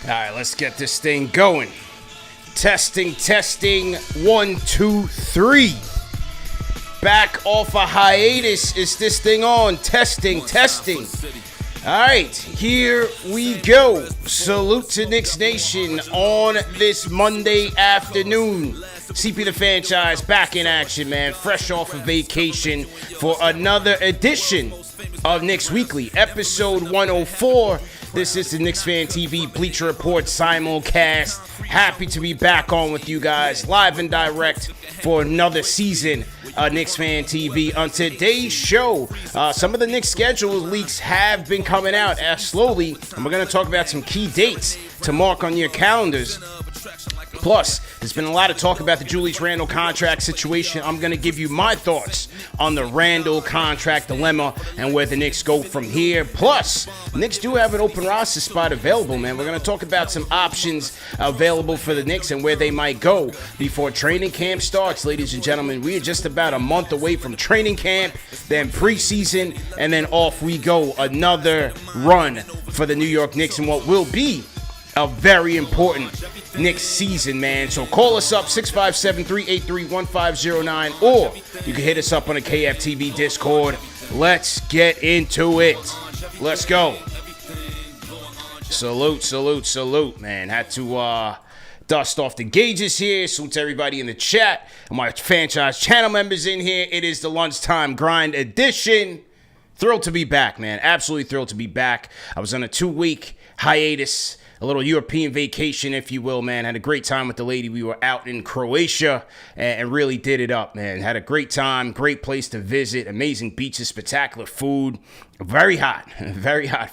All right, let's get this thing going. Testing. 1, 2, 3. Back off a hiatus. Is this thing on? Testing. All right, here we go. Salute to Knicks Nation on this Monday afternoon. CP the Fanchise back in action, man. Fresh off of vacation for another edition of Knicks Weekly, episode 104. This is the KnicksFanTV Bleacher Report simulcast. Happy to be back on with you guys, live and direct for another season of KnicksFanTV. On today's show, some of the Knicks schedule leaks have been coming out slowly, and we're going to talk about some key dates to mark on your calendars. Plus, there's been a lot of talk about the Julius Randle contract situation. I'm going to give you my thoughts on the Randle contract dilemma and where the Knicks go from here. Plus, Knicks do have an open roster spot available, man. We're going to talk about some options available for the Knicks and where they might go before training camp starts, ladies and gentlemen. We are just about a month away from training camp, then preseason, and then off we go. Another run for the New York Knicks in what will be a very important Knicks season, man. So call us up, 657-383-1509, or you can hit us up on the KFTV Discord. Let's get into it. Let's go. Salute, man. Had to dust off the gauges here. Salute to everybody in the chat and my Fanchise channel members in here. It is the Lunchtime Grind edition. Thrilled to be back, man. Absolutely thrilled to be back. I was on a 2-week hiatus, a little European vacation, if you will, man. Had a great time with the lady. We were out in Croatia and really did it up, man. Had a great time, great place to visit, amazing beaches, spectacular food. Very hot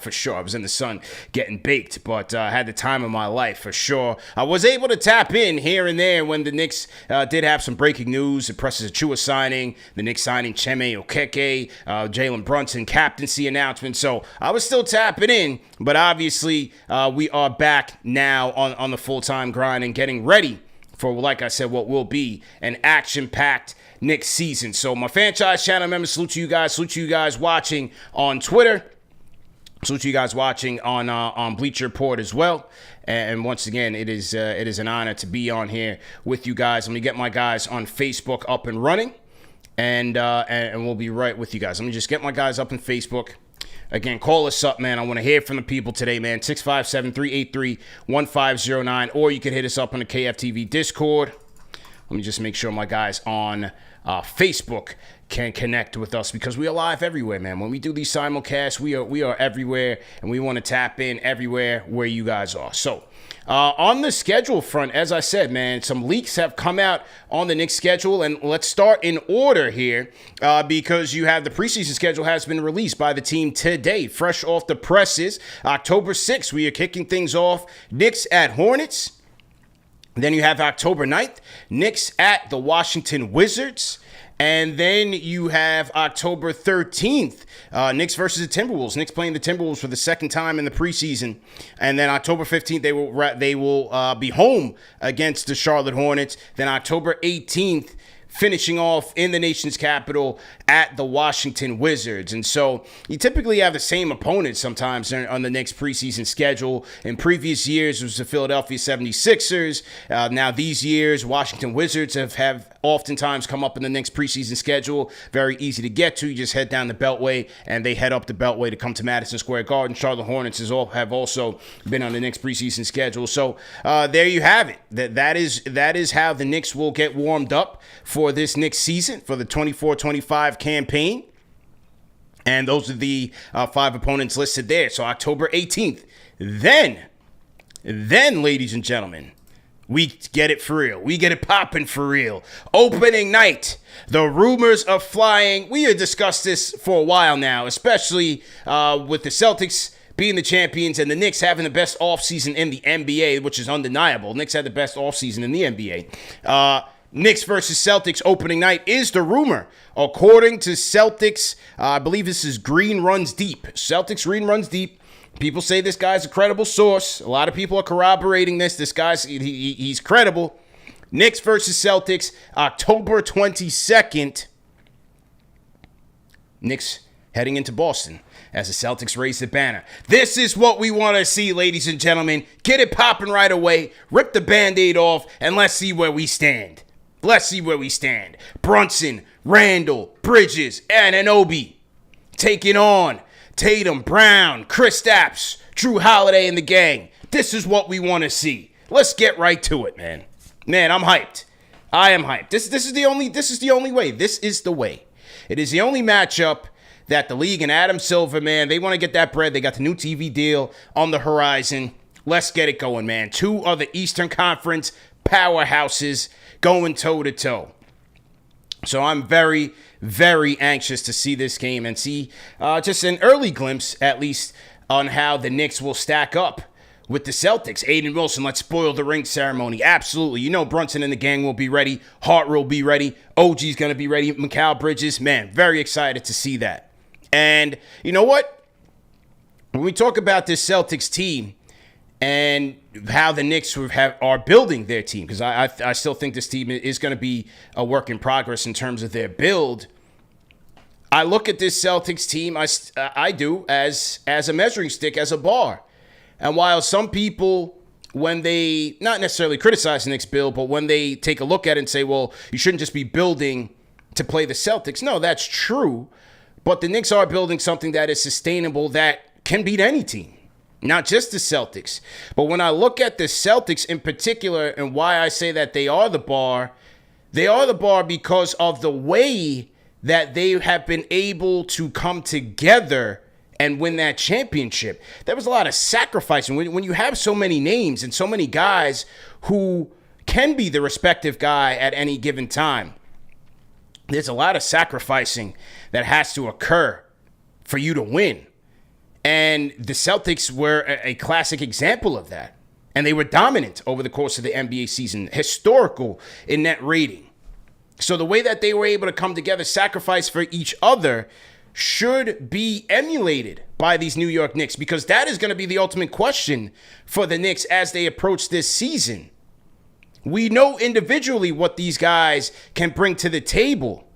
for sure. I was in the sun getting baked, but had the time of my life for sure. I was able to tap in here and there when the Knicks did have some breaking news. The Preseason Achua signing, the Knicks signing Cheme Okeke, Jalen Brunson captaincy announcement. So I was still tapping in, but obviously we are back now on the full-time grind and getting ready for, like I said, what will be an action-packed Knicks season. So my Fanchise channel members, salute to you guys watching on Twitter, salute to you guys watching on Bleacher Report as well. And once again, it is an honor to be on here with you guys. Let me get my guys on Facebook up and running, and we'll be right with you guys. Let me just get my guys up on Facebook. Again, call us up, man. I want to hear from the people today, man. 657-383-1509, or you can hit us up on the KFTV Discord. Let me just make sure my guys on Facebook can connect with us, because we are live everywhere, man. When we do these simulcasts, we are everywhere, and we want to tap in everywhere where you guys are. So, on the schedule front, as I said, man, some leaks have come out on the Knicks schedule, and let's start in order here, because you have the preseason schedule has been released by the team today, fresh off the presses. October 6th, we are kicking things off. Knicks at Hornets. Then you have October 9th, Knicks at the Washington Wizards. And then you have October 13th, Knicks versus the Timberwolves. Knicks playing the Timberwolves for the second time in the preseason. And then October 15th, they will be home against the Charlotte Hornets. Then October 18th, finishing off in the nation's capital at the Washington Wizards. And so you typically have the same opponents sometimes on the Knicks preseason schedule. In previous years, it was the Philadelphia 76ers. Now these years, Washington Wizards have oftentimes come up in the Knicks preseason schedule. Very easy to get to. You just head down the Beltway, and they head up the Beltway to come to Madison Square Garden. Charlotte Hornets have also been on the Knicks preseason schedule. So there you have it. That is how the Knicks will get warmed up for this Knicks season, for the 24-25 campaign. And those are the 5 opponents listed there. So October 18th. Then, ladies and gentlemen, we get it for real. We get it popping for real. Opening night. The rumors are flying. We have discussed this for a while now, especially with the Celtics being the champions and the Knicks having the best offseason in the NBA, which is undeniable. Knicks had the best offseason in the NBA. Knicks versus Celtics opening night is the rumor. According to Celtics, I believe this is Green Runs Deep. Celtics Green Runs Deep. People say this guy's a credible source. A lot of people are corroborating this. This guy's he's credible. Knicks versus Celtics, October 22nd. Knicks heading into Boston as the Celtics raise the banner. This is what we want to see, ladies and gentlemen. Get it popping right away. Rip the Band-Aid off, and let's see where we stand. Let's see where we stand. Brunson, Randle, Bridges, and Anunoby taking on Tatum, Brown, Kristaps, Drew Holiday, and the gang. This is what we want to see. Let's get right to it, man. Man, I'm hyped. I am hyped. This is the only way. This is the way. It is the only matchup that the league and Adam Silver, man, they want to get that bread. They got the new TV deal on the horizon. Let's get it going, man. Two of the Eastern Conference powerhouses going toe-to-toe. So I'm very, very anxious to see this game and see just an early glimpse, at least, on how the Knicks will stack up with the Celtics. Aiden Wilson, let's spoil the ring ceremony. Absolutely. You know Brunson and the gang will be ready. Hart will be ready. OG's going to be ready. Mikal Bridges, man, very excited to see that. And you know what? When we talk about this Celtics team and how the Knicks are building their team, because I still think this team is going to be a work in progress in terms of their build. I look at this Celtics team, I do, as a measuring stick, as a bar. And while some people, when they, not necessarily criticize the Knicks build, but when they take a look at it and say, well, you shouldn't just be building to play the Celtics. No, that's true. But the Knicks are building something that is sustainable, that can beat any team. Not just the Celtics. But when I look at the Celtics in particular and why I say that they are the bar because of the way that they have been able to come together and win that championship. There was a lot of sacrificing. When you have so many names and so many guys who can be the respective guy at any given time, there's a lot of sacrificing that has to occur for you to win. And the Celtics were a classic example of that. And they were dominant over the course of the NBA season, historical in net rating. So the way that they were able to come together, sacrifice for each other, should be emulated by these New York Knicks, because that is going to be the ultimate question for the Knicks as they approach this season. We know individually what these guys can bring to the table,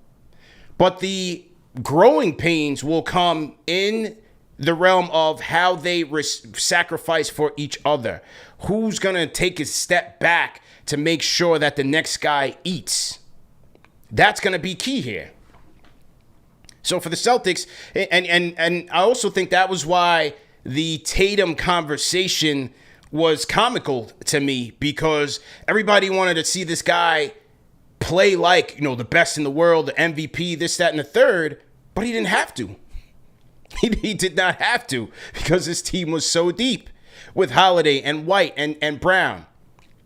but the growing pains will come in the realm of how they sacrifice for each other. Who's going to take a step back to make sure that the next guy eats? That's going to be key here. So for the Celtics, and I also think that was why the Tatum conversation was comical to me, because everybody wanted to see this guy play like, the best in the world, the MVP, this, that, and the third, but he didn't have to. He did not have to, because his team was so deep with Holiday and White and Brown.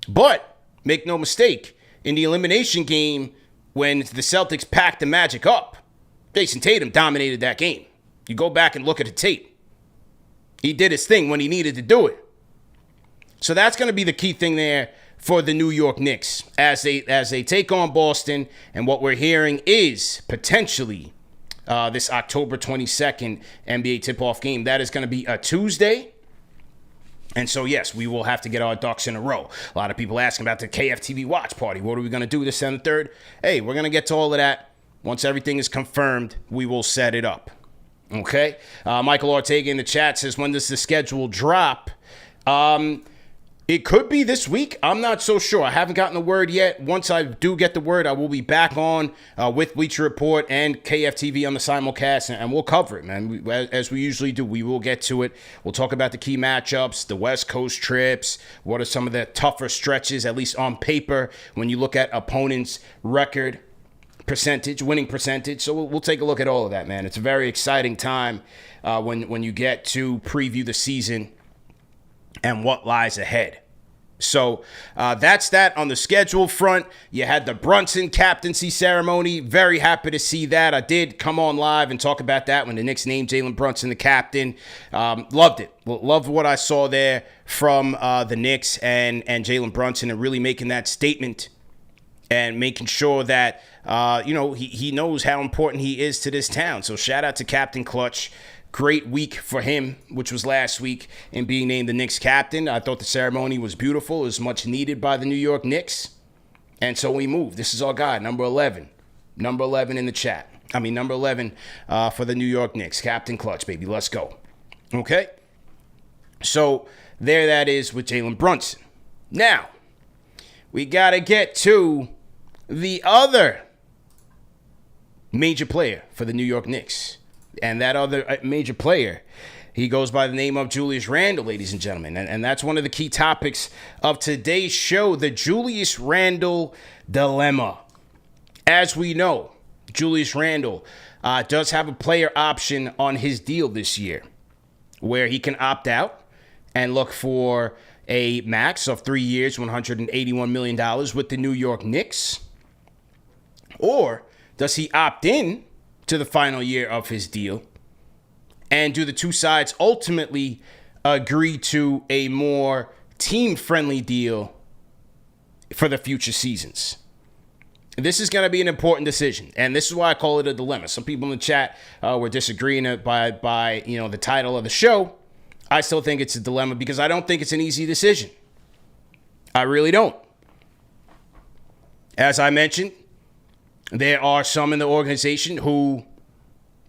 But make no mistake, in the elimination game, when the Celtics packed the Magic up, Jason Tatum dominated that game. You go back and look at the tape. He did his thing when he needed to do it. So that's going to be the key thing there for the New York Knicks as they take on Boston. And what we're hearing is potentially this October 22nd NBA tip-off game. That is going to be a Tuesday. And so, yes, we will have to get our ducks in a row. A lot of people asking about the KFTV watch party. What are we going to do this and the third? Hey, we're going to get to all of that. Once everything is confirmed, we will set it up. Okay? Michael Ortega in the chat says, when does the schedule drop? It could be this week. I'm not so sure. I haven't gotten the word yet. Once I do get the word, I will be back on with Bleacher Report and KFTV on the simulcast, and we'll cover it, man. As we usually do, we will get to it. We'll talk about the key matchups, the West Coast trips, what are some of the tougher stretches, at least on paper, when you look at opponents' record percentage, winning percentage. So we'll take a look at all of that, man. It's a very exciting time when you get to preview the season and what lies ahead. So that's that on the schedule front. You had the Brunson captaincy ceremony. Very happy to see that. I did come on live and talk about that when the Knicks named Jalen Brunson the captain. Loved it. Loved what I saw there from the Knicks and Jalen Brunson, and really making that statement and making sure that, he knows how important he is to this town. So shout out to Captain Clutch. Great week for him, which was last week, in being named the Knicks captain. I thought the ceremony was beautiful. It was much needed by the New York Knicks. And so we move. This is our guy, number 11. Number 11 in the chat. Number 11 for the New York Knicks. Captain Clutch, baby. Let's go. Okay? So, there that is with Jalen Brunson. Now, we got to get to the other major player for the New York Knicks. And that other major player, he goes by the name of Julius Randle, ladies and gentlemen. And that's one of the key topics of today's show, the Julius Randle dilemma. As we know, Julius Randle does have a player option on his deal this year where he can opt out and look for a max of 3 years, $181 million with the New York Knicks. Or does he opt in to the final year of his deal? And do the two sides ultimately agree to a more team-friendly deal for the future seasons? This is going to be an important decision, and this is why I call it a dilemma. Some people in the chat were disagreeing by the title of the show. I still think it's a dilemma because I don't think it's an easy decision. I really don't. As I mentioned, there are some in the organization who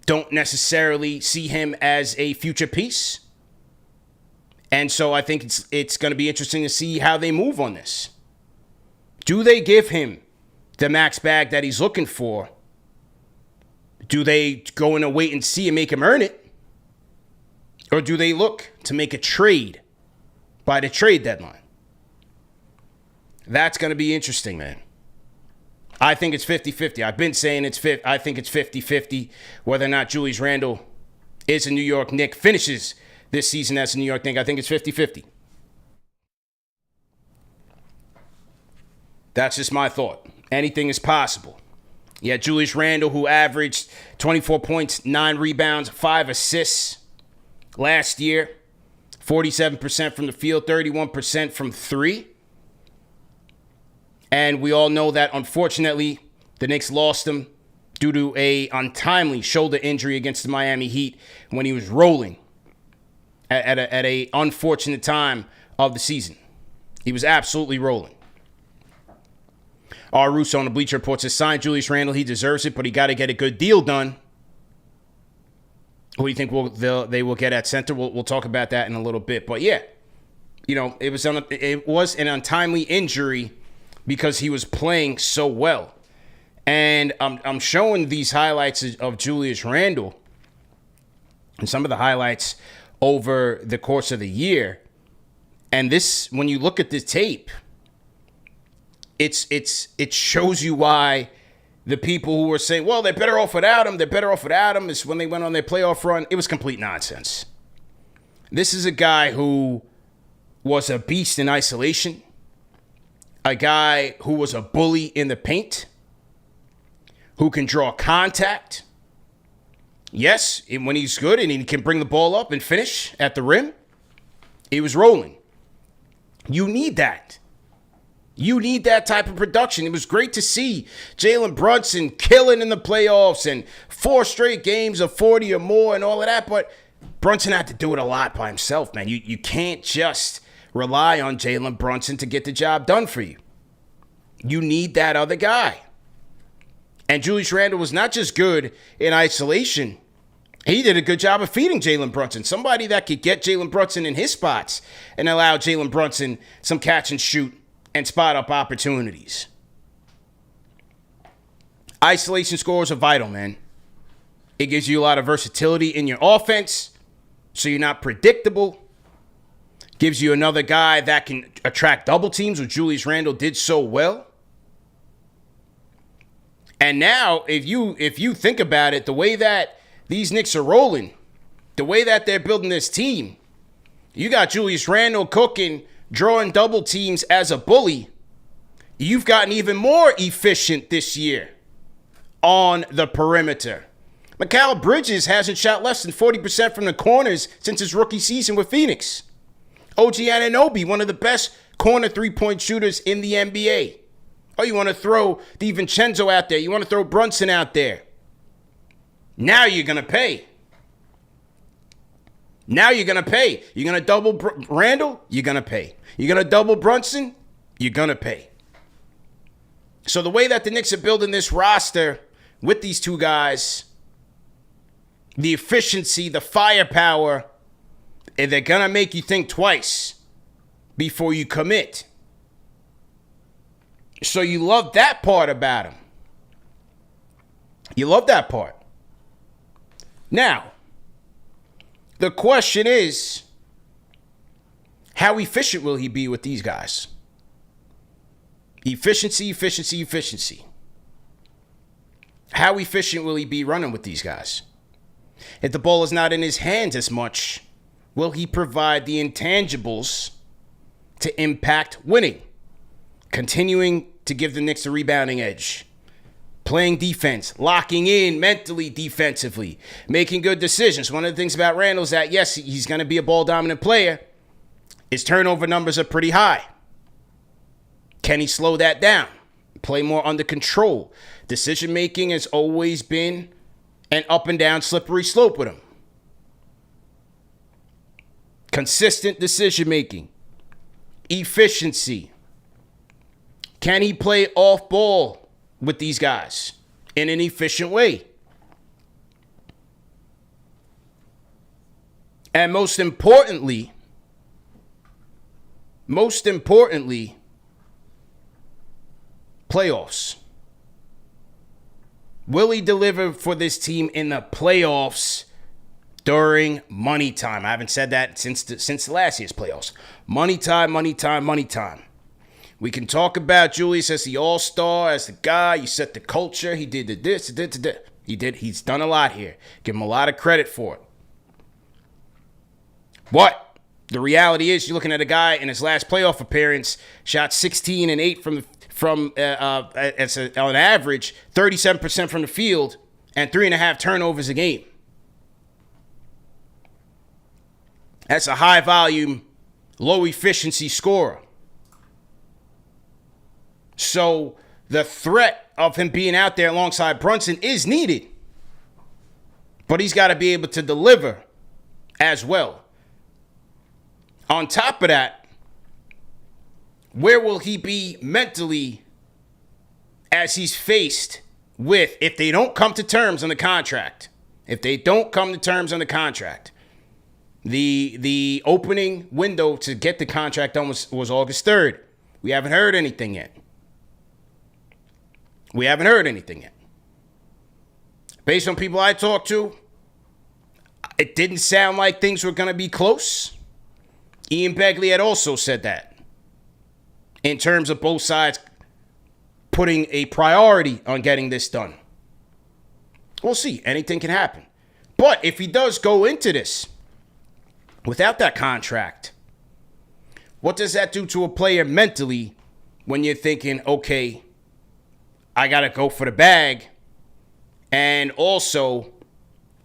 don't necessarily see him as a future piece. And so I think it's going to be interesting to see how they move on this. Do they give him the max bag that he's looking for? Do they go in a wait and see and make him earn it? Or do they look to make a trade by the trade deadline? That's going to be interesting, man. I think it's 50-50. I've been saying I think it's 50-50 whether or not Julius Randle is a New York Knick, finishes this season as a New York Knick. I think it's 50-50. That's just my thought. Anything is possible. You had Julius Randle, who averaged 24 points, 9 rebounds, 5 assists last year. 47% from the field, 31% from 3. And we all know that, unfortunately, the Knicks lost him due to a untimely shoulder injury against the Miami Heat when he was rolling at a unfortunate time of the season. He was absolutely rolling. R. Russo on the Bleacher Report says, sign Julius Randle. He deserves it, but he got to get a good deal done. Who do you think they will get at center? We'll talk about that in a little bit. But yeah, it was an untimely injury because he was playing so well. And I'm showing these highlights of Julius Randle and some of the highlights over the course of the year. And this, when you look at this tape, it shows you why the people who were saying, well, they're better off without him, is when they went on their playoff run. It was complete nonsense. This is a guy who was a beast in isolation, a guy who was a bully in the paint, who can draw contact. Yes, when he's good and he can bring the ball up and finish at the rim, he was rolling. You need that. You need that type of production. It was great to see Jalen Brunson killing in the playoffs and 4 straight games of 40 or more and all of that, but Brunson had to do it a lot by himself, man. You can't just rely on Jalen Brunson to get the job done for you. You need that other guy. And Julius Randle was not just good in isolation. He did a good job of feeding Jalen Brunson. Somebody that could get Jalen Brunson in his spots and allow Jalen Brunson some catch and shoot and spot up opportunities. Isolation scores are vital, man. It gives you a lot of versatility in your offense, so you're not predictable. Gives you another guy that can attract double teams, which Julius Randle did so well. And now, if you think about it, the way that these Knicks are rolling, the way that they're building this team, you got Julius Randle cooking, drawing double teams as a bully. You've gotten even more efficient this year on the perimeter. Mikal Bridges hasn't shot less than 40% from the corners since his rookie season with Phoenix. OG Anunoby, one of the best corner three-point shooters in the NBA. Oh, you want to throw DiVincenzo out there. You want to throw Brunson out there. Now you're going to pay. You're going to double Randle? You're going to pay. You're going to double Brunson? You're going to pay. So the way that the Knicks are building this roster with these two guys, the efficiency, the firepower, and they're going to make you think twice before you commit. So you love that part about him. You love that part. Now, the question is, how efficient will he be with these guys? Efficiency. How efficient will he be running with these guys? If the ball is not in his hands as much, will he provide the intangibles to impact winning? Continuing to give the Knicks a rebounding edge. Playing defense, locking in mentally, defensively, making good decisions. One of the things about Randle is that, yes, he's going to be a ball-dominant player. His turnover numbers are pretty high. Can he slow that down? Play more under control. Decision-making has always been an up-and-down slippery slope with him. Consistent decision-making. Efficiency. Can he play off-ball with these guys in an efficient way? And most importantly, playoffs. Will he deliver for this team in the playoffs during money time? I haven't said that since last year's playoffs. Money time. We can talk about Julius as the all-star, as the guy. You set the culture. He did this, He's done a lot here. Give him a lot of credit for it. But the reality is, you're looking at a guy in his last playoff appearance, shot 16 and 8 on average, 37% from the field, and 3.5 turnovers a game. That's a high-volume, low-efficiency scorer. So the threat of him being out there alongside Brunson is needed. But he's got to be able to deliver as well. On top of that, where will he be mentally as he's faced with, if they don't come to terms on the contract? The opening window to get the contract done was August 3rd. We haven't heard anything yet. Based on people I talked to, it didn't sound like things were going to be close. Ian Begley had also said that in terms of both sides putting a priority on getting this done. We'll see. Anything can happen. But if he does go into this without that contract, what does that do to a player mentally when you're thinking, okay, I got to go for the bag, and also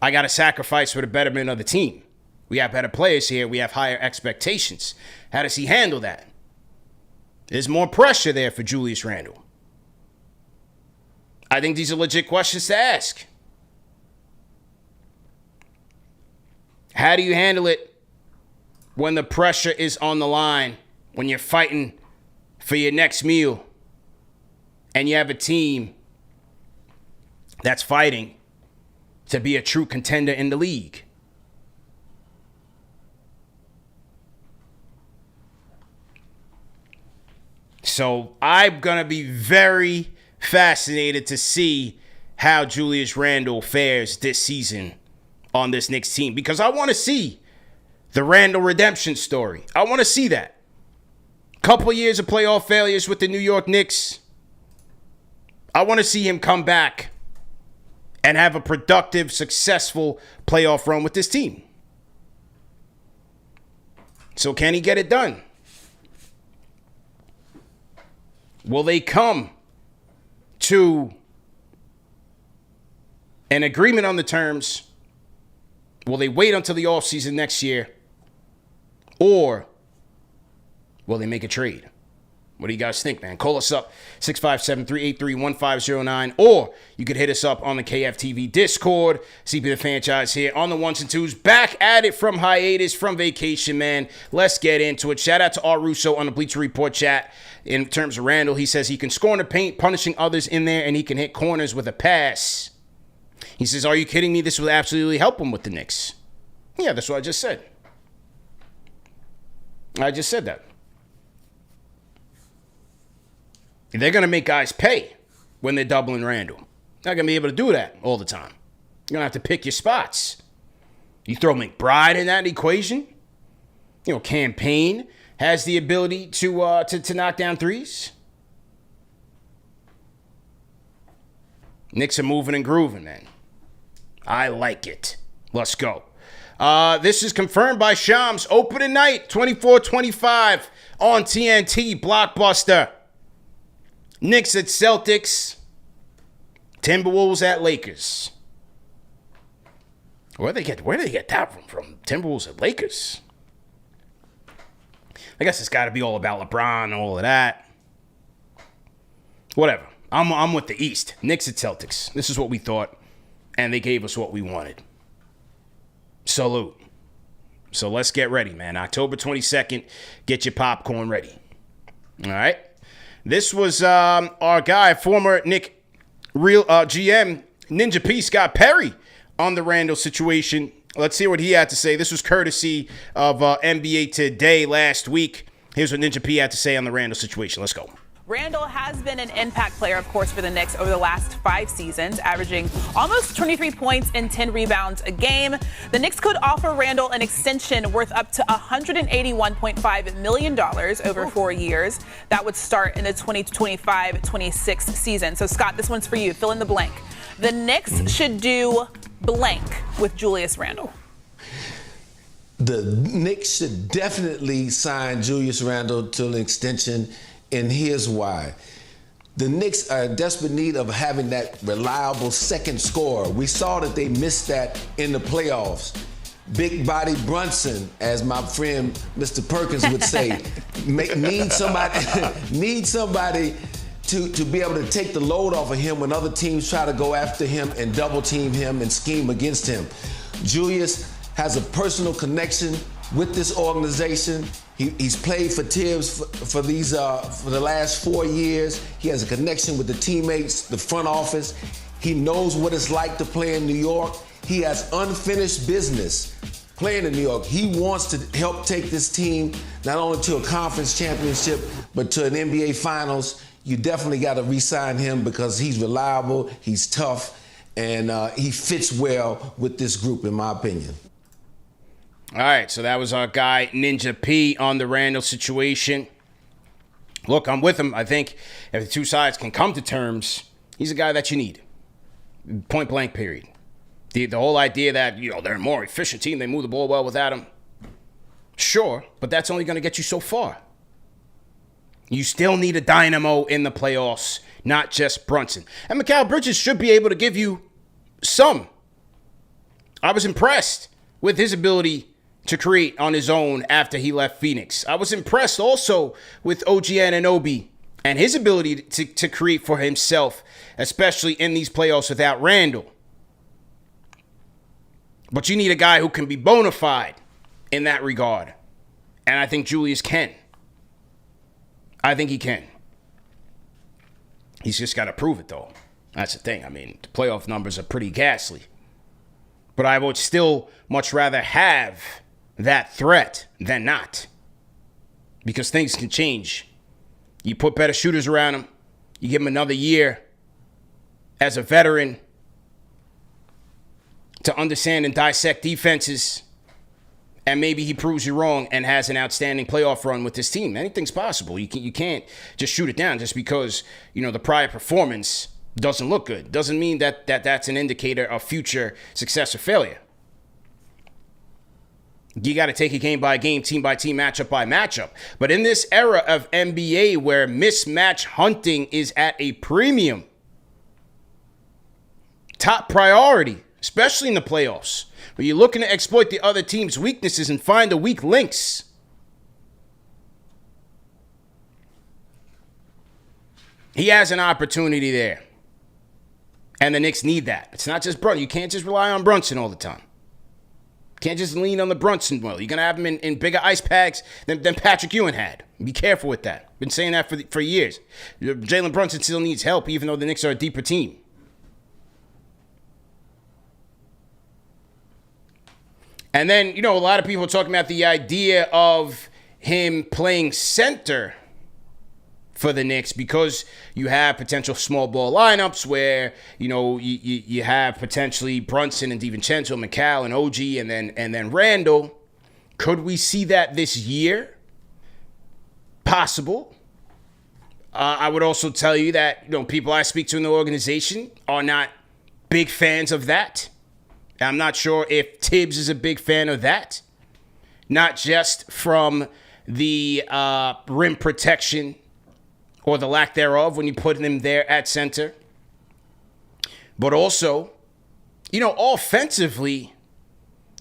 I got to sacrifice for the betterment of the team? We have better players here. We have higher expectations. How does he handle that? There's more pressure there for Julius Randle. I think these are legit questions to ask. How do you handle it when the pressure is on the line, when you're fighting for your next meal, and you have a team that's fighting to be a true contender in the league? So I'm going to be very fascinated to see how Julius Randle fares this season on this Knicks team, because I want to see the Randle redemption story. I want to see that. Couple years of playoff failures with the New York Knicks. I want to see him come back and have a productive, successful playoff run with this team. So can he get it done? Will they come to an agreement on the terms? Will they wait until the offseason next year? Or will they make a trade? What do you guys think, man? Call us up, 657-383-1509. Or you could hit us up on the KFTV Discord. CP the Fanchise here on the ones and twos. Back at it from hiatus, from vacation, man. Let's get into it. Shout out to R. Russo on the Bleacher Report chat. In terms of Randle, he says he can score in the paint, punishing others in there, and he can hit corners with a pass. He says, are you kidding me? This will absolutely help him with the Knicks. Yeah, that's what I just said. I just said that. They're going to make guys pay when they're doubling Randle. Not going to be able to do that all the time. You're going to have to pick your spots. You throw McBride in that equation. You know, Campaign has the ability to knock down threes. Knicks are moving and grooving, man. I like it. Let's go. This is confirmed by Shams. Opening night, 24-25 on TNT, blockbuster. Knicks at Celtics. Timberwolves at Lakers. Where do they get that from? Timberwolves at Lakers. I guess it's got to be all about LeBron and all of that. Whatever. I'm with the East. Knicks at Celtics. This is what we thought, and they gave us what we wanted. Salute. So let's get ready, man. October 22nd, get your popcorn ready. All right? This was our guy, former Knick real GM, Ninja P. Scott Perry, on the Randle situation. Let's hear what he had to say. This was courtesy of NBA Today last week. Here's what Ninja P had to say on the Randle situation. Let's go. Randle has been an impact player, of course, for the Knicks over the last 5 seasons, averaging almost 23 points and 10 rebounds a game. The Knicks could offer Randle an extension worth up to $181.5 million over 4 years. That would start in the 2025-26 season. So, Scott, this one's for you. Fill in the blank. The Knicks should do blank with Julius Randle. The Knicks should definitely sign Julius Randle to an extension. And here's why. The Knicks are in desperate need of having that reliable second scorer. We saw that they missed that in the playoffs. Big body Brunson, as my friend Mr. Perkins would say, need somebody to be able to take the load off of him when other teams try to go after him and double team him and scheme against him. Julius has a personal connection with this organization. He's played for Tibbs for the last 4 years. He has a connection with the teammates, the front office. He knows what it's like to play in New York. He has unfinished business playing in New York. He wants to help take this team not only to a conference championship, but to an NBA Finals. You definitely got to re-sign him because he's reliable, he's tough, and he fits well with this group, in my opinion. All right, so that was our guy, Ninja P, on the Randle situation. Look, I'm with him. I think if the two sides can come to terms, he's a guy that you need. Point blank, period. The whole idea that, they're a more efficient team, they move the ball well without him. Sure, but that's only going to get you so far. You still need a dynamo in the playoffs, not just Brunson. And Mikal Bridges should be able to give you some. I was impressed with his ability to create on his own after he left Phoenix. I was impressed also with OG Anunoby and his ability to create for himself, especially in these playoffs without Randle. But you need a guy who can be bona fide in that regard. And I think Julius can. I think he can. He's just got to prove it, though. That's the thing. I mean, the playoff numbers are pretty ghastly. But I would still much rather have that threat than not. Because things can change. You put better shooters around him. You give him another year as a veteran to understand and dissect defenses. And maybe he proves you wrong and has an outstanding playoff run with this team. Anything's possible. You can't just shoot it down just because, the prior performance doesn't look good. Doesn't mean that's an indicator of future success or failure. You got to take it game by game, team by team, matchup by matchup. But in this era of NBA where mismatch hunting is at a premium, top priority, especially in the playoffs, where you're looking to exploit the other team's weaknesses and find the weak links. He has an opportunity there. And the Knicks need that. It's not just Brunson. You can't just rely on Brunson all the time. Can't just lean on the Brunson well. You're going to have him in bigger ice packs than Patrick Ewing had. Be careful with that. Been saying that for years. Jalen Brunson still needs help, even though the Knicks are a deeper team. And then, a lot of people are talking about the idea of him playing center for the Knicks because you have potential small ball lineups where, you have potentially Brunson and DiVincenzo, McCall and OG and then Randle. Could we see that this year? Possible. I would also tell you that, people I speak to in the organization are not big fans of that. I'm not sure if Tibbs is a big fan of that. Not just from the rim protection or the lack thereof when you put him there at center. But also, offensively,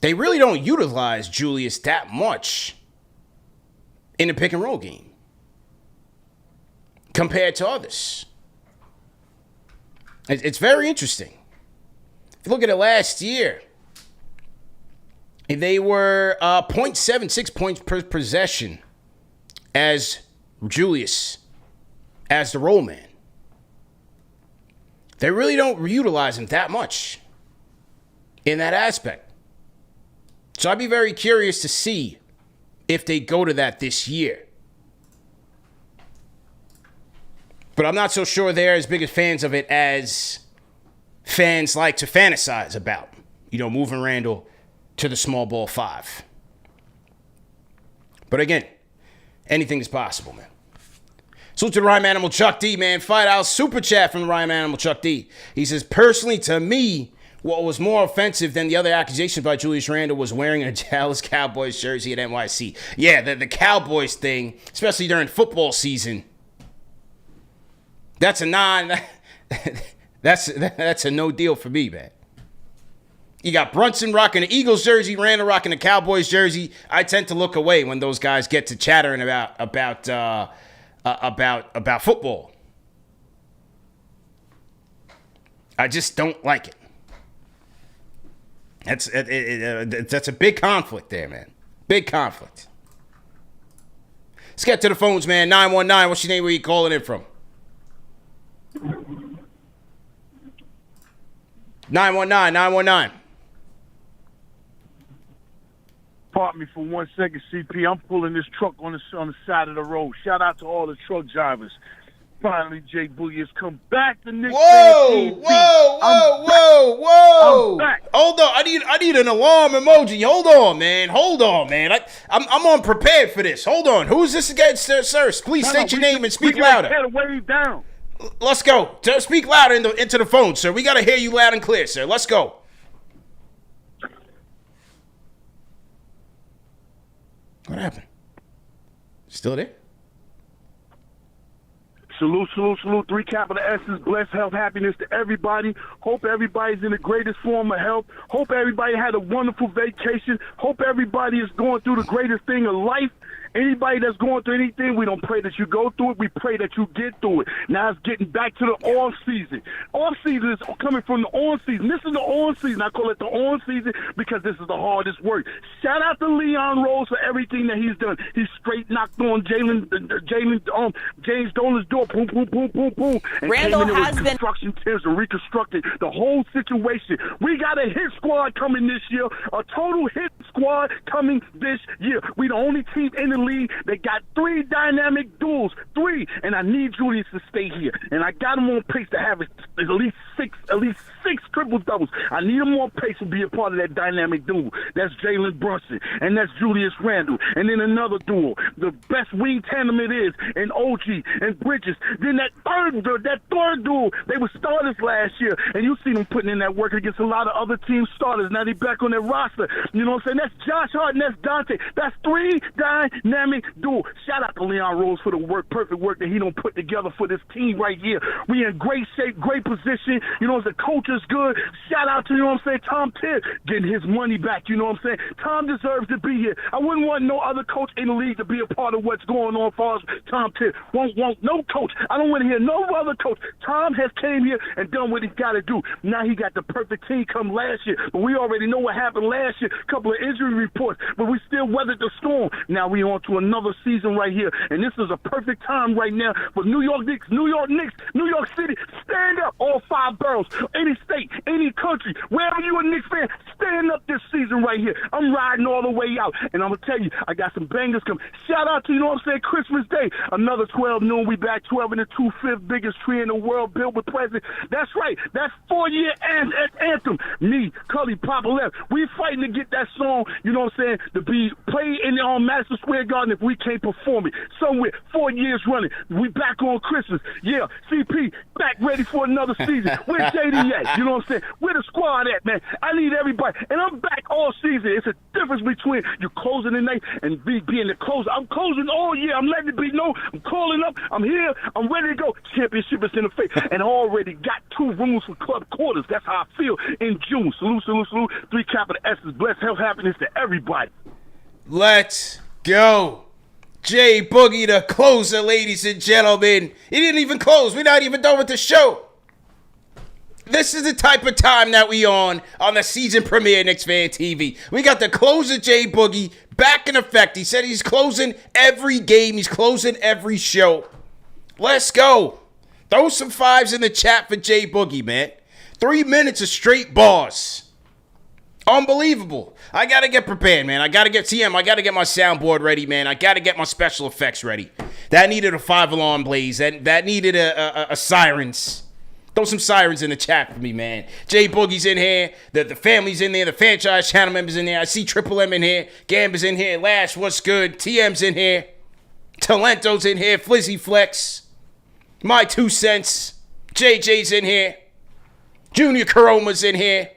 they really don't utilize Julius that much in the pick and roll game compared to others. It's very interesting. If you look at it last year, they were 0.76 points per possession as Julius, as the roll man. They really don't utilize him that much in that aspect. So I'd be very curious to see if they go to that this year. But I'm not so sure they're as big as fans of it as fans like to fantasize about, moving Randle to the small ball 5. But again, anything is possible, man. Salute to the Rhyme Animal Chuck D, man. $5 super chat from the Rhyme Animal Chuck D. He says, personally, to me, what was more offensive than the other accusations by Julius Randle was wearing a Dallas Cowboys jersey at NYC. Yeah, the Cowboys thing, especially during football season, that's a that's a no deal for me, man. You got Brunson rocking the Eagles jersey, Randle rocking the Cowboys jersey. I tend to look away when those guys get to chattering about football. I just don't like it. That's a big conflict there, man. Big conflict. Let's get to the phones, man. 919. What's your name? Where you calling in from? 919. Pardon me for 1 second, CP. I'm pulling this truck on the side of the road. Shout out to all the truck drivers. Finally, Jay Boogie has come back to Knicks. Whoa! I'm back. Hold on, I need an alarm emoji. Hold on, man. I'm unprepared for this. Hold on. Who's this again, sir? Please state your name and speak louder. Wave down. Let's go. Speak louder into the phone, sir. We got to hear you loud and clear, sir. Let's go. What happened? Still there? Salute. 3 capital S's. Bless, health, happiness to everybody. Hope everybody's in the greatest form of health. Hope everybody had a wonderful vacation. Hope everybody is going through the greatest thing of life. Anybody that's going through anything, we don't pray that you go through it. We pray that you get through it. Now it's getting back to the on season. On season is coming from the on season. This is the on season. I call it the on season because this is the hardest work. Shout out to Leon Rose for everything that he's done. He straight knocked on James Dolan's door. Boom, boom, boom, boom, boom. And Randle came in has with been construction teams and reconstructed the whole situation. We got a hit squad coming this year. A total hit squad coming this year. We the only team in the league that got 3 dynamic duels. 3, and I need Julius to stay here. And I got him on pace to have at least six triple doubles. I need him on pace to be a part of that dynamic duel. That's Jalen Brunson, and that's Julius Randle. And then another duel. The best wing tandem it is, and OG and Bridges. Then that third duel, they were starters last year, and you see them putting in that work against a lot of other team starters. Now they back on their roster. You know what I'm saying? That's Josh Hart and that's Dante. That's 3 dynamic duel. Shout out to Leon Rose for the perfect work that he don't put together for this team right here. We in great shape, great position. You know, the coach is good. Shout out to, you know what I'm saying, Tom Tibbs getting his money back. You know what I'm saying? Tom deserves to be here. I wouldn't want no other coach in the league to be a part of what's going on as far as Tom Tibbs. Won't no coach. I don't want to hear no other coach. Tom has came here and done what he's got to do. Now he got the perfect team come last year. But we already know what happened last year. A couple of injury reports. But we still weathered the storm. Now we on to another season right here. And this is a perfect time right now for New York Knicks, New York City. Stand up, all 5 boroughs, any state. any country, wherever you a Knicks fan, stand up this season right here. I'm riding all the way out. And I'm going to tell you, I got some bangers coming. Shout out to, you know what I'm saying, Christmas Day. Another 12 noon. We back 12 and the 2/5 biggest tree in the world built with presents. That's right. That's 4-year anthem. Me, Cully, Papa Left. We fighting to get that song, you know what I'm saying, to be played in Madison Square Garden if we can't perform it. Somewhere, 4 years running. We back on Christmas. Yeah, CP, back ready for another season. Where's JD at? You know what I'm saying? Where the squad at, man? I need everybody. And I'm back all season. It's a difference between you closing the night and being the closer. I'm closing all year. I'm letting it be known. I'm calling up. I'm here. I'm ready to go. Championship is in the face. And I already got 2 rooms for club quarters. That's how I feel in June. Salute, salute, salute. 3 capital S's. Bless, health, happiness to everybody. Let's go. J Boogie, the closer, ladies and gentlemen. He didn't even close. We're not even done with the show. This is the type of time that we on the season premiere Knicks Fan TV. We got the closer, J Boogie, back in effect. He said he's closing every game. He's closing every show. Let's go. Throw some 5s in the chat for J Boogie, man. 3 minutes of straight bars. Unbelievable. I got to get prepared, man. I got to get TM. I got to get my soundboard ready, man. I got to get my special effects ready. That needed a 5-alarm blaze. That needed a sirens. Throw some sirens in the chat for me, man. J Boogie's in here. The family's in there. The Fanchise channel members in there. I see Triple M in here. Gamba's in here. Lash, what's good? TM's in here. Talento's in here. Flizzy Flex. My 2 cents. JJ's in here. Junior Karoma's in here.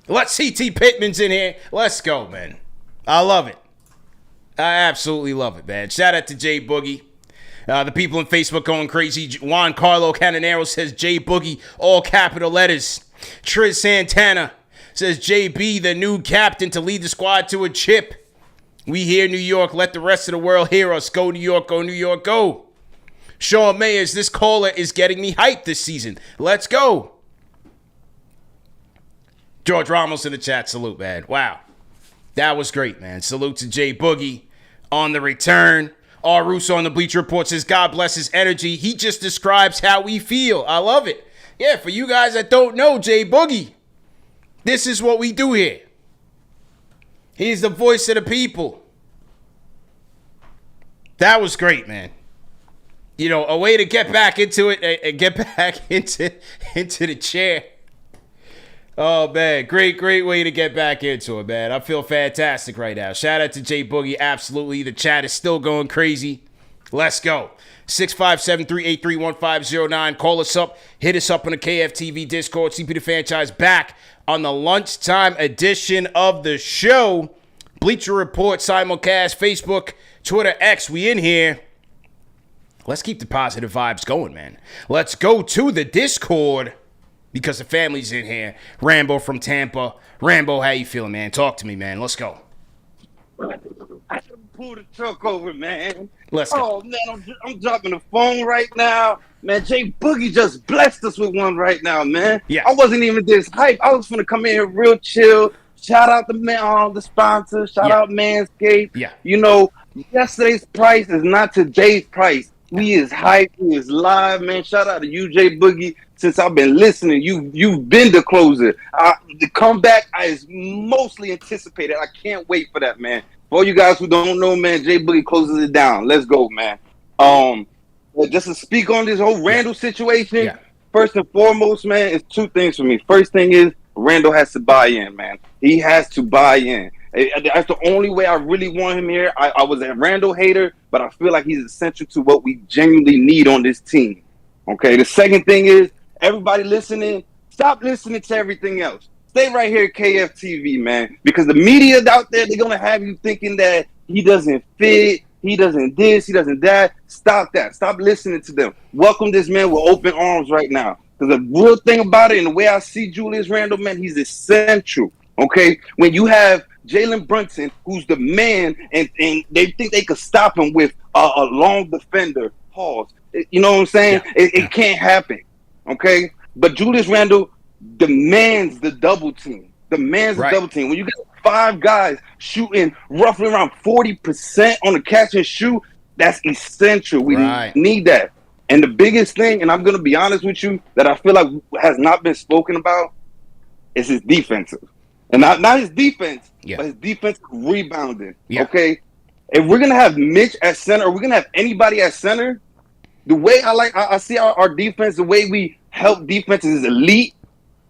Let's CT Pittman's in here. Let's go, man. I love it. I absolutely love it, man. Shout out to J Boogie. The people on Facebook going crazy. Juan Carlo Cananero says J Boogie, all capital letters. Triz Santana says JB, the new captain to lead the squad to a chip. We hear New York. Let the rest of the world hear us. Go New York, go New York, go. Sean Mayers, this caller is getting me hyped this season. Let's go. George Ramos in the chat. Salute, man. Wow. That was great, man. Salute to J Boogie on the return. R. Russo on the Bleacher Report says, God bless his energy. He just describes how we feel. I love it. Yeah, for you guys that don't know J Boogie, this is what we do here. He's the voice of the people. That was great, man. You know, a way to get back into it and get back into the chair. Oh, man. Great way to get back into it, man. I feel fantastic right now. Shout out to J Boogie. Absolutely. The chat is still going crazy. Let's go. 657-383-1509. Call us up. Hit us up on the KFTV Discord. CP the Fanchise back on the lunchtime edition of the show. Bleacher Report, simulcast, Facebook, Twitter, X. We in here. Let's keep the positive vibes going, man. Let's go to the Discord. Because the family's in here. Rambo from Tampa. Rambo, how you feeling, man? Talk to me, man. Let's go. I should pull the truck over, man. Let's go. Oh, man, I'm dropping the phone right now. Man, J Boogie just blessed us with one right now, man. Yeah. I wasn't even this hype. I was going to come in here real chill. Shout out the sponsors. Shout out Manscaped. Yeah. You know, yesterday's price is not today's price. We is hype. We is live, man. Shout out to you, J Boogie. Since I've been listening, you've been the closer. The comeback is mostly anticipated. I can't wait for that, man. For all you guys who don't know, man, J Boogie closes it down. Let's go, man. Just to speak on this whole Randle situation, first and foremost, man, it's 2 things for me. First thing is Randle has to buy in, man. He has to buy in. That's the only way I really want him here. I was a Randle hater, but I feel like he's essential to what we genuinely need on this team. Okay, the second thing is, everybody listening, stop listening to everything else. Stay right here at KFTV, man, because the media out there, they're going to have you thinking that he doesn't fit, he doesn't this, he doesn't that. Stop that. Stop listening to them. Welcome this man with open arms right now. Because the real thing about it, and the way I see Julius Randle, man, he's essential, okay? When you have Jalen Brunson, who's the man, and they think they could stop him with a long defender, pause. You know what I'm saying? It can't happen, okay? But Julius Randle demands the double team. Demands the double team. When you get 5 guys shooting roughly around 40% on the catch and shoot, that's essential. We need that. And the biggest thing, and I'm going to be honest with you, that I feel like has not been spoken about is his defensive. And not his defense, but his defensive rebounding. Yeah. Okay? If we're going to have Mitch at center, or we're going to have anybody at center, the way I see our defense, the way we help defenses is elite.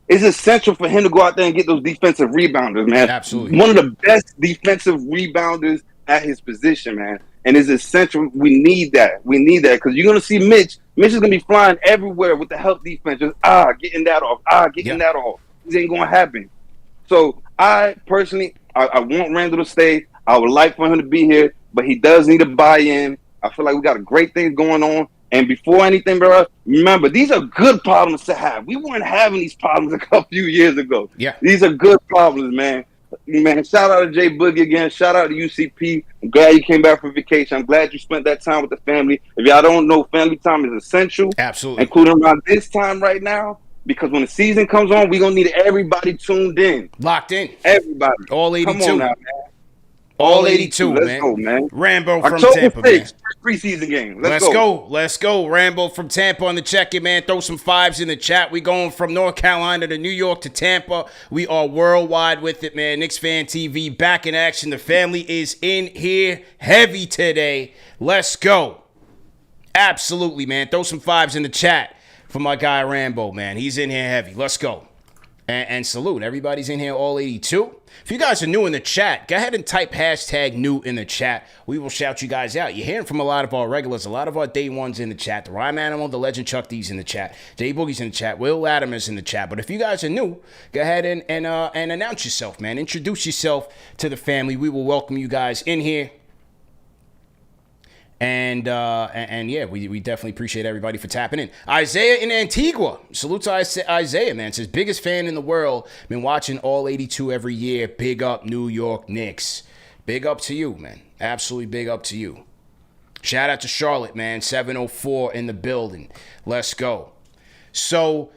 It's essential for him to go out there and get those defensive rebounders, man. Absolutely. One of the best defensive rebounders at his position, man. And it's essential. We need that. We need that because you're going to see Mitch. Mitch is going to be flying everywhere with the help defense. Just, getting that off. Getting that off. This ain't going to happen. So I personally, I want Randle to stay. I would like for him to be here, but he does need to buy in. I feel like we got a great thing going on. And before anything, bro, remember, these are good problems to have. We weren't having these problems a few years ago. Yeah. These are good problems, man. Man, shout out to Jay Boogie again. Shout out to UCP. I'm glad you came back from vacation. I'm glad you spent that time with the family. If y'all don't know, family time is essential. Absolutely. Including around this time right now. Because when the season comes on, we're going to need everybody tuned in. Locked in. Everybody. All 82. Come on now, man. All 82, man. Let's go, man. Rambo from October Tampa, 6th, man. Preseason game. Let's go. Rambo from Tampa on the check-in, man. Throw some fives in the chat. We going from North Carolina to New York to Tampa. We are worldwide with it, man. KnicksFanTV back in action. The family is in here heavy today. Let's go. Absolutely, man. Throw some fives in the chat for my guy Rambo, man. He's in here heavy. Let's go. And salute. Everybody's in here, all 82. If you guys are new in the chat, go ahead and type hashtag new in the chat. We will shout you guys out. You're hearing from a lot of our regulars, a lot of our day ones in the chat. The Rhyme Animal, the Legend Chuck D's in the chat. Jay Boogie's in the chat. Will Latimer's in the chat. But if you guys are new, go ahead and announce yourself, man. Introduce yourself to the family. We will welcome you guys in here. And yeah, we definitely appreciate everybody for tapping in. Isaiah in Antigua. Salute to Isaiah, man. Says, biggest fan in the world. Been watching all 82 every year. Big up New York Knicks. Big up to you, man. Absolutely big up to you. Shout out to Charlotte, man. 704 in the building. Let's go. So,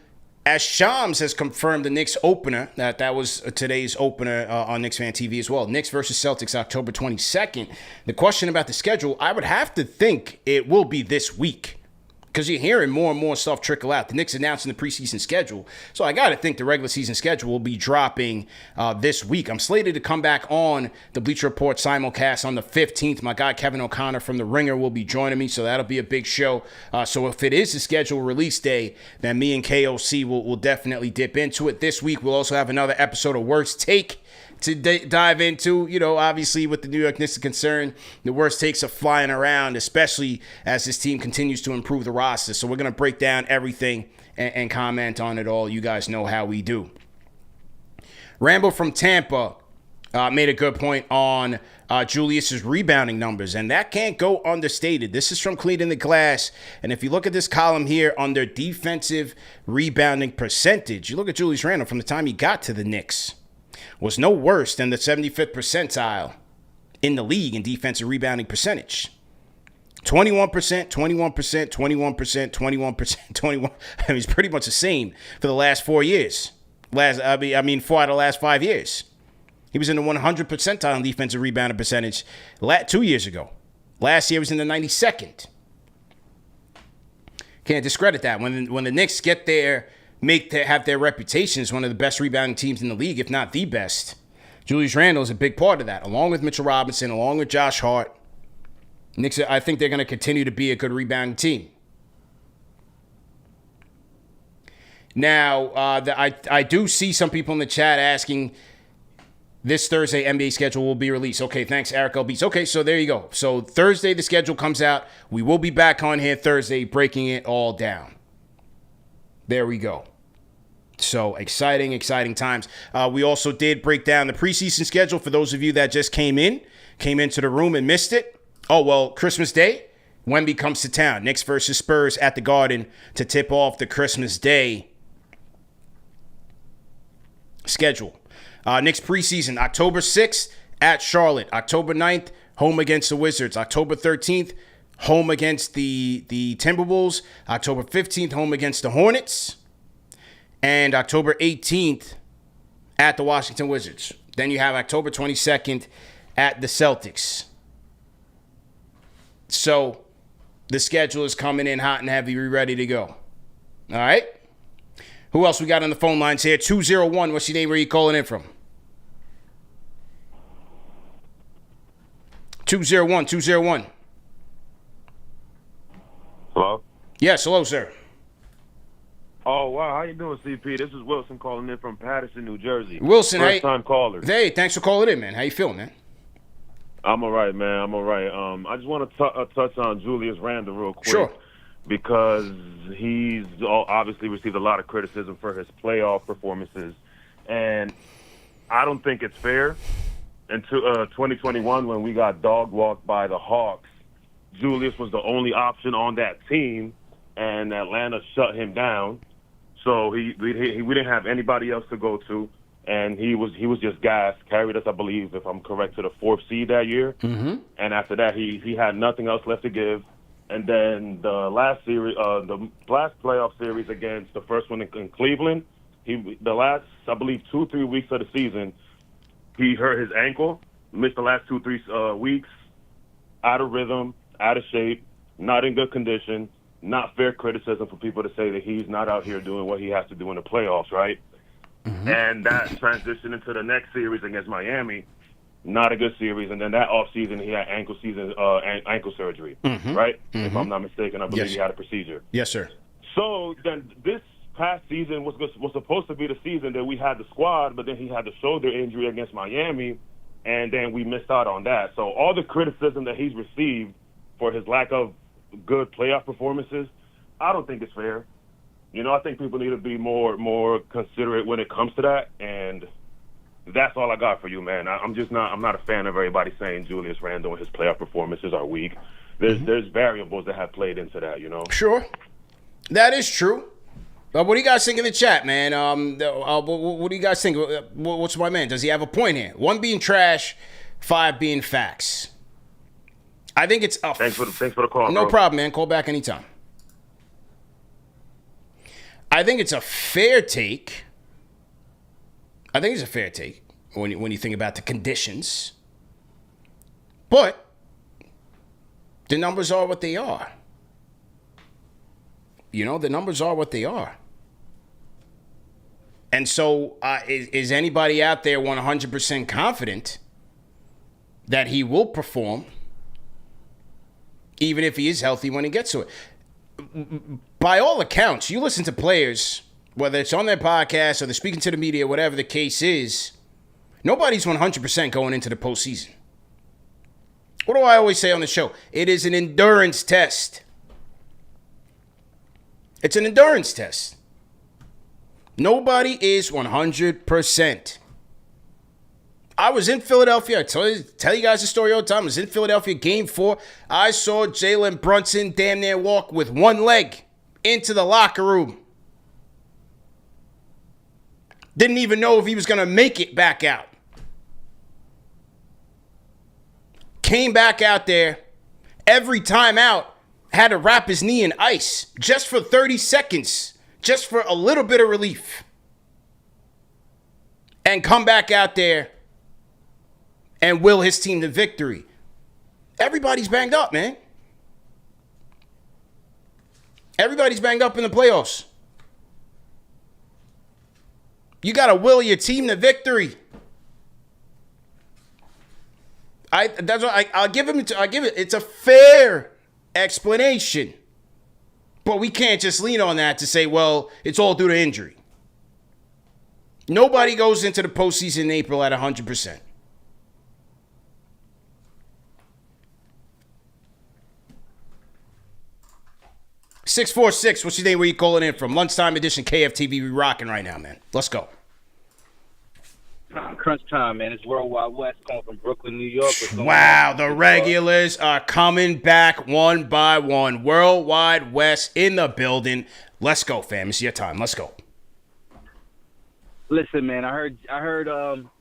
as Shams has confirmed the Knicks opener, that was today's opener on KnicksFanTV as well. Knicks versus Celtics, October 22nd. The question about the schedule, I would have to think it will be this week because you're hearing more and more stuff trickle out. The Knicks announcing the preseason schedule. So I got to think the regular season schedule will be dropping this week. I'm slated to come back on the Bleacher Report simulcast on the 15th. My guy Kevin O'Connor from The Ringer will be joining me, so that'll be a big show. So if it is the scheduled release day, then me and KOC will definitely dip into it. This week, we'll also have another episode of Worst Take to dive into. You know, obviously with the New York Knicks concerned, the worst takes are flying around, especially as this team continues to improve the roster. So we're going to break down everything and comment on it all. You guys know how we do. Rambo from Tampa made a good point on Julius's rebounding numbers, and that can't go understated. This is from Cleaning the Glass, and if you look at this column here under defensive rebounding percentage, you look at Julius Randle from the time he got to the Knicks, was no worse than the 75th percentile in the league in defensive rebounding percentage. 21%, 21%, 21%, 21%, 21. I mean, it's pretty much the same for the last 4 years. 4 out of the last 5 years. He was in the 100th percentile in defensive rebounding percentage 2 years ago. Last year was in the 92nd. Can't discredit that. When the Knicks get there, have their reputation as one of the best rebounding teams in the league, if not the best, Julius Randle is a big part of that, along with Mitchell Robinson, along with Josh Hart. Knicks, I think they're going to continue to be a good rebounding team. Now, I do see some people in the chat asking, this Thursday NBA schedule will be released. Okay, thanks, Eric L. Beats. Okay, so there you go. So Thursday the schedule comes out. We will be back on here Thursday breaking it all down. There we go. So exciting times. We also did break down the preseason schedule for those of you that just came into the room and missed it. Oh, well, Christmas Day, Wemby comes to town. Knicks versus Spurs at the Garden to tip off the Christmas Day schedule. Knicks preseason, October 6th at Charlotte. October 9th, home against the Wizards. October 13th, home against the Timberwolves. October 15th, home against the Hornets. And October 18th at the Washington Wizards. Then you have October 22nd at the Celtics. So The schedule is coming in hot and heavy. We're ready to go. All right? Who else we got on the phone lines here? 201. What's your name? Where are you calling in from? 201. Hello? Yes, hello, sir. Oh, wow. How you doing, CP? This is Wilson calling in from Patterson, New Jersey. Wilson, hey. First-time caller. Hey, thanks for calling in, man. How you feeling, man? I'm all right, man. I'm all right. I just want to touch on Julius Randle real quick. Sure. Because he's obviously received a lot of criticism for his playoff performances. And I don't think it's fair. In 2021, when we got dog-walked by the Hawks, Julius was the only option on that team, and Atlanta shut him down. So we didn't have anybody else to go to, and he was just gassed. Carried us, I believe, if I'm correct, to the 4th seed that year. Mm-hmm. And after that, he had nothing else left to give. And then the last playoff series against the first one in Cleveland, the last, I believe, 2-3 weeks of the season, he hurt his ankle, missed the last 2-3 weeks, out of rhythm, out of shape, not in good condition. Not fair criticism for people to say that he's not out here doing what he has to do in the playoffs, right? Mm-hmm. And that transitioned into the next series against Miami, not a good series. And then that offseason, he had ankle surgery, right? Mm-hmm. If I'm not mistaken, I believe he had a procedure. Yes, sir. So then this past season was supposed to be the season that we had the squad, but then he had the shoulder injury against Miami, and then we missed out on that. So all the criticism that he's received for his lack of good playoff performances, I don't think it's fair. I think people need to be more considerate when it comes to that, and that's all I got for you, man. I'm not a fan of everybody saying Julius Randle and his playoff performances are weak. There's variables that have played into that, Sure. That is true. What do you guys think in the chat, man? What do you guys think? What's my man? Does he have a point here? 1 being trash, 5 being facts. I think it's a thanks for the call. No bro. problem, man. Call back anytime. I think it's a fair take. When you think about the conditions. But the numbers are what they are. The numbers are what they are. And so is anybody out there 100% confident that he will perform even if he is healthy when he gets to it? By all accounts, you listen to players, whether it's on their podcast or they're speaking to the media, whatever the case is, nobody's 100% going into the postseason. What do I always say on the show? It is an endurance test. It's an endurance test. Nobody is 100%. I was in Philadelphia. I tell you guys the story all the time. I was in Philadelphia, Game 4. I saw Jalen Brunson damn near walk with one leg into the locker room. Didn't even know if he was going to make it back out. Came back out there. Every time out, had to wrap his knee in ice just for 30 seconds. Just for a little bit of relief. And come back out there and will his team to victory. Everybody's banged up, man. Everybody's banged up in the playoffs. You got to will your team to victory. I'll give it. It's a fair explanation. But we can't just lean on that to say, well, it's all due to injury. Nobody goes into the postseason in April at 100%. (646) What's your name? Where you calling in from? Lunchtime edition KFTV. We rocking right now, man. Let's go. Crunch time, man. It's Worldwide West calling from Brooklyn, New York. Wow, the regulars are coming back one by one. Worldwide West in the building. Let's go, fam. It's your time. Let's go. Listen, man. I heard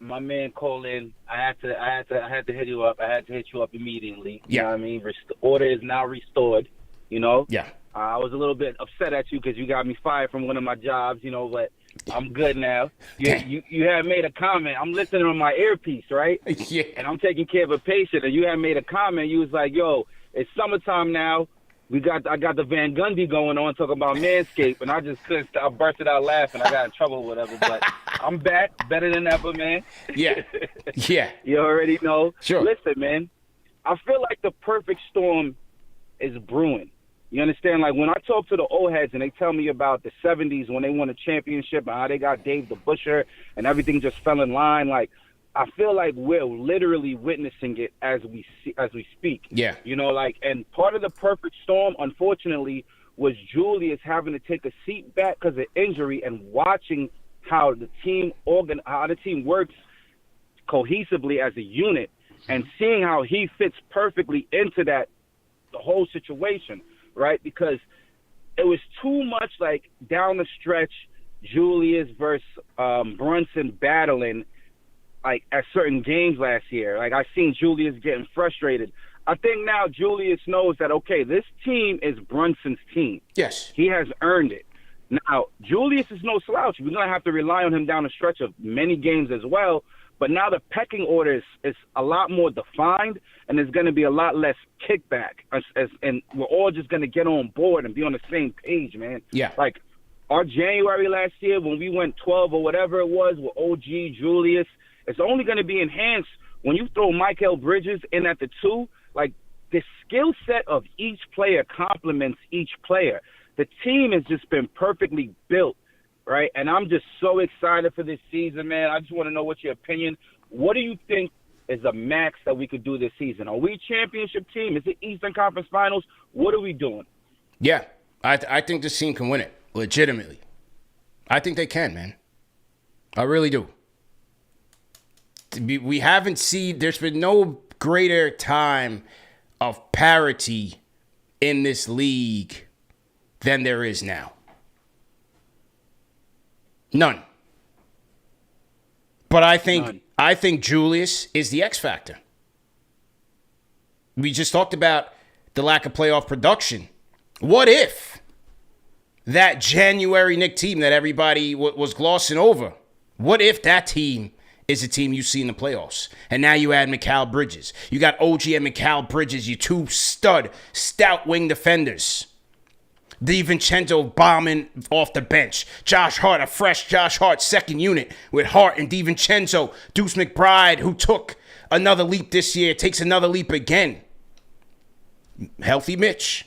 my man call in. I had to hit you up. I had to hit you up immediately. You know what I mean? Order is now restored. Yeah. I was a little bit upset at you because you got me fired from one of my jobs. But I'm good now. You had made a comment. I'm listening on my earpiece, right? Yeah. And I'm taking care of a patient, and you had made a comment. You was like, yo, it's summertime now. I got the Van Gundy going on talking about Manscaped, and I just couldn't stop. I bursted out laughing. I got in trouble or whatever, but I'm back, better than ever, man. Yeah. You already know. Sure. Listen, man, I feel like the perfect storm is brewing. You understand? Like, when I talk to the old heads and they tell me about the 70s when they won a championship and how they got Dave the Butcher and everything just fell in line, like, I feel like we're literally witnessing it as we speak. Yeah. You know, like, and part of the perfect storm, unfortunately, was Julius having to take a seat back because of injury and watching how the team works cohesively as a unit and seeing how he fits perfectly into the whole situation, right? Because it was too much like down the stretch, Julius versus Brunson battling, like at certain games last year. Like, I seen Julius getting frustrated. I think now Julius knows that, okay, this team is Brunson's team. Yes. He has earned it. Now, Julius is no slouch. We're going to have to rely on him down the stretch of many games as well. But now the pecking order is a lot more defined, and there's going to be a lot less kickback. And we're all just going to get on board and be on the same page, man. Yeah. Like, our January last year when we went 12 or whatever it was with OG, Julius, it's only going to be enhanced when you throw Mikal Bridges in at the 2. Like, the skill set of each player complements each player. The team has just been perfectly built, right? And I'm just so excited for this season, man. I just want to know what your opinion. What do you think is the max that we could do this season? Are we a championship team? Is it Eastern Conference Finals? What are we doing? Yeah, I think this team can win it, legitimately. I think they can, man. I really do. We haven't seen, there's been no greater time of parity in this league than there is now. None. But I think Julius is the X factor. We just talked about the lack of playoff production. What if that January Knick team that everybody was glossing over, what if that team is a team you see in the playoffs? And now you add Mikal Bridges. You got OG and Mikal Bridges, you two stout wing defenders. DiVincenzo bombing off the bench. Josh Hart, a fresh Josh Hart second unit with Hart and DiVincenzo. Deuce McBride, who took another leap this year, takes another leap again. Healthy Mitch.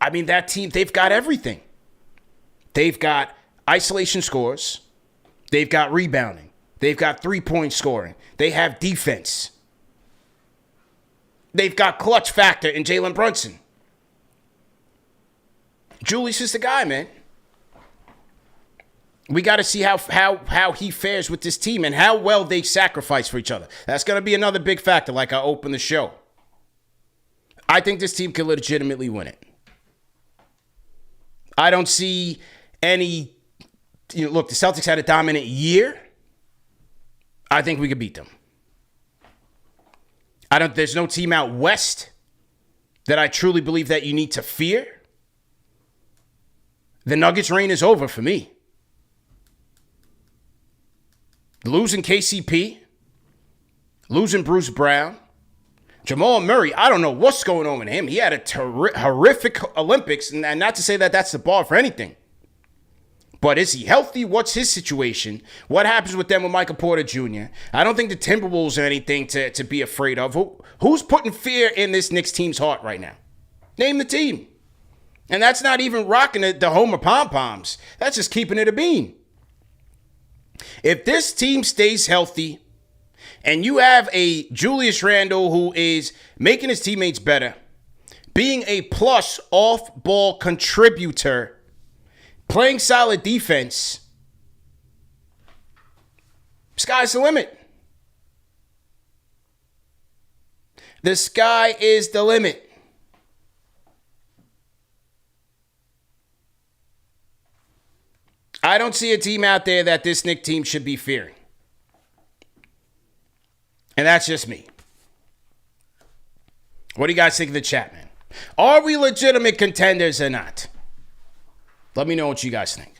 I mean, that team, they've got everything. They've got isolation scores. They've got rebounding. They've got three-point scoring. They have defense. They've got clutch factor in Jalen Brunson. Julius is the guy, man. We got to see how he fares with this team and how well they sacrifice for each other. That's going to be another big factor, like I opened the show. I think this team can legitimately win it. I don't see any... look, the Celtics had a dominant year. I think we could beat them. There's no team out west that I truly believe that you need to fear. The Nuggets' reign is over for me. Losing KCP, losing Bruce Brown, Jamal Murray, I don't know what's going on with him. He had a horrific Olympics, and not to say that that's the bar for anything. But is he healthy? What's his situation? What happens with them with Michael Porter Jr.? I don't think the Timberwolves are anything to be afraid of. Who's putting fear in this Knicks team's heart right now? Name the team. And that's not even rocking the Homer pom-poms. That's just keeping it a bean. If this team stays healthy and you have a Julius Randle who is making his teammates better, being a plus off-ball contributor, playing solid defense, sky's the limit. The sky is the limit. I don't see a team out there that this Knick team should be fearing. And that's just me. What do you guys think of the chat, man? Are we legitimate contenders or not? Let me know what you guys think.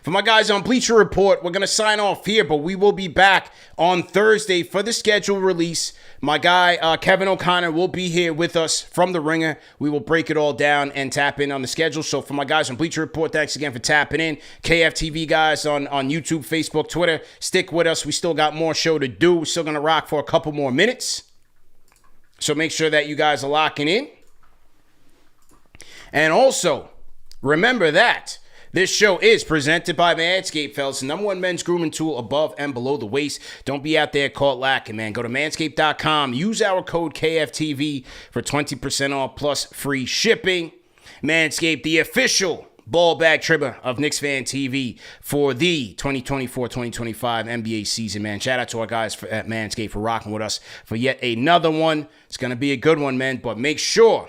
For my guys on Bleacher Report, we're going to sign off here, but we will be back on Thursday for the schedule release. My guy, Kevin O'Connor, will be here with us from The Ringer. We will break it all down and tap in on the schedule. So for my guys on Bleacher Report, thanks again for tapping in. KFTV guys on YouTube, Facebook, Twitter, stick with us. We still got more show to do. We're still going to rock for a couple more minutes. So make sure that you guys are locking in. And also, remember that this show is presented by Manscaped, fellas, the number one men's grooming tool above and below the waist. Don't be out there caught lacking, man. Go to manscaped.com. Use our code KFTV for 20% off plus free shipping. Manscaped, the official ball bag trimmer of KnicksFanTV for the 2024-2025 NBA season, man. Shout out to our guys at Manscaped for rocking with us for yet another one. It's going to be a good one, man, but make sure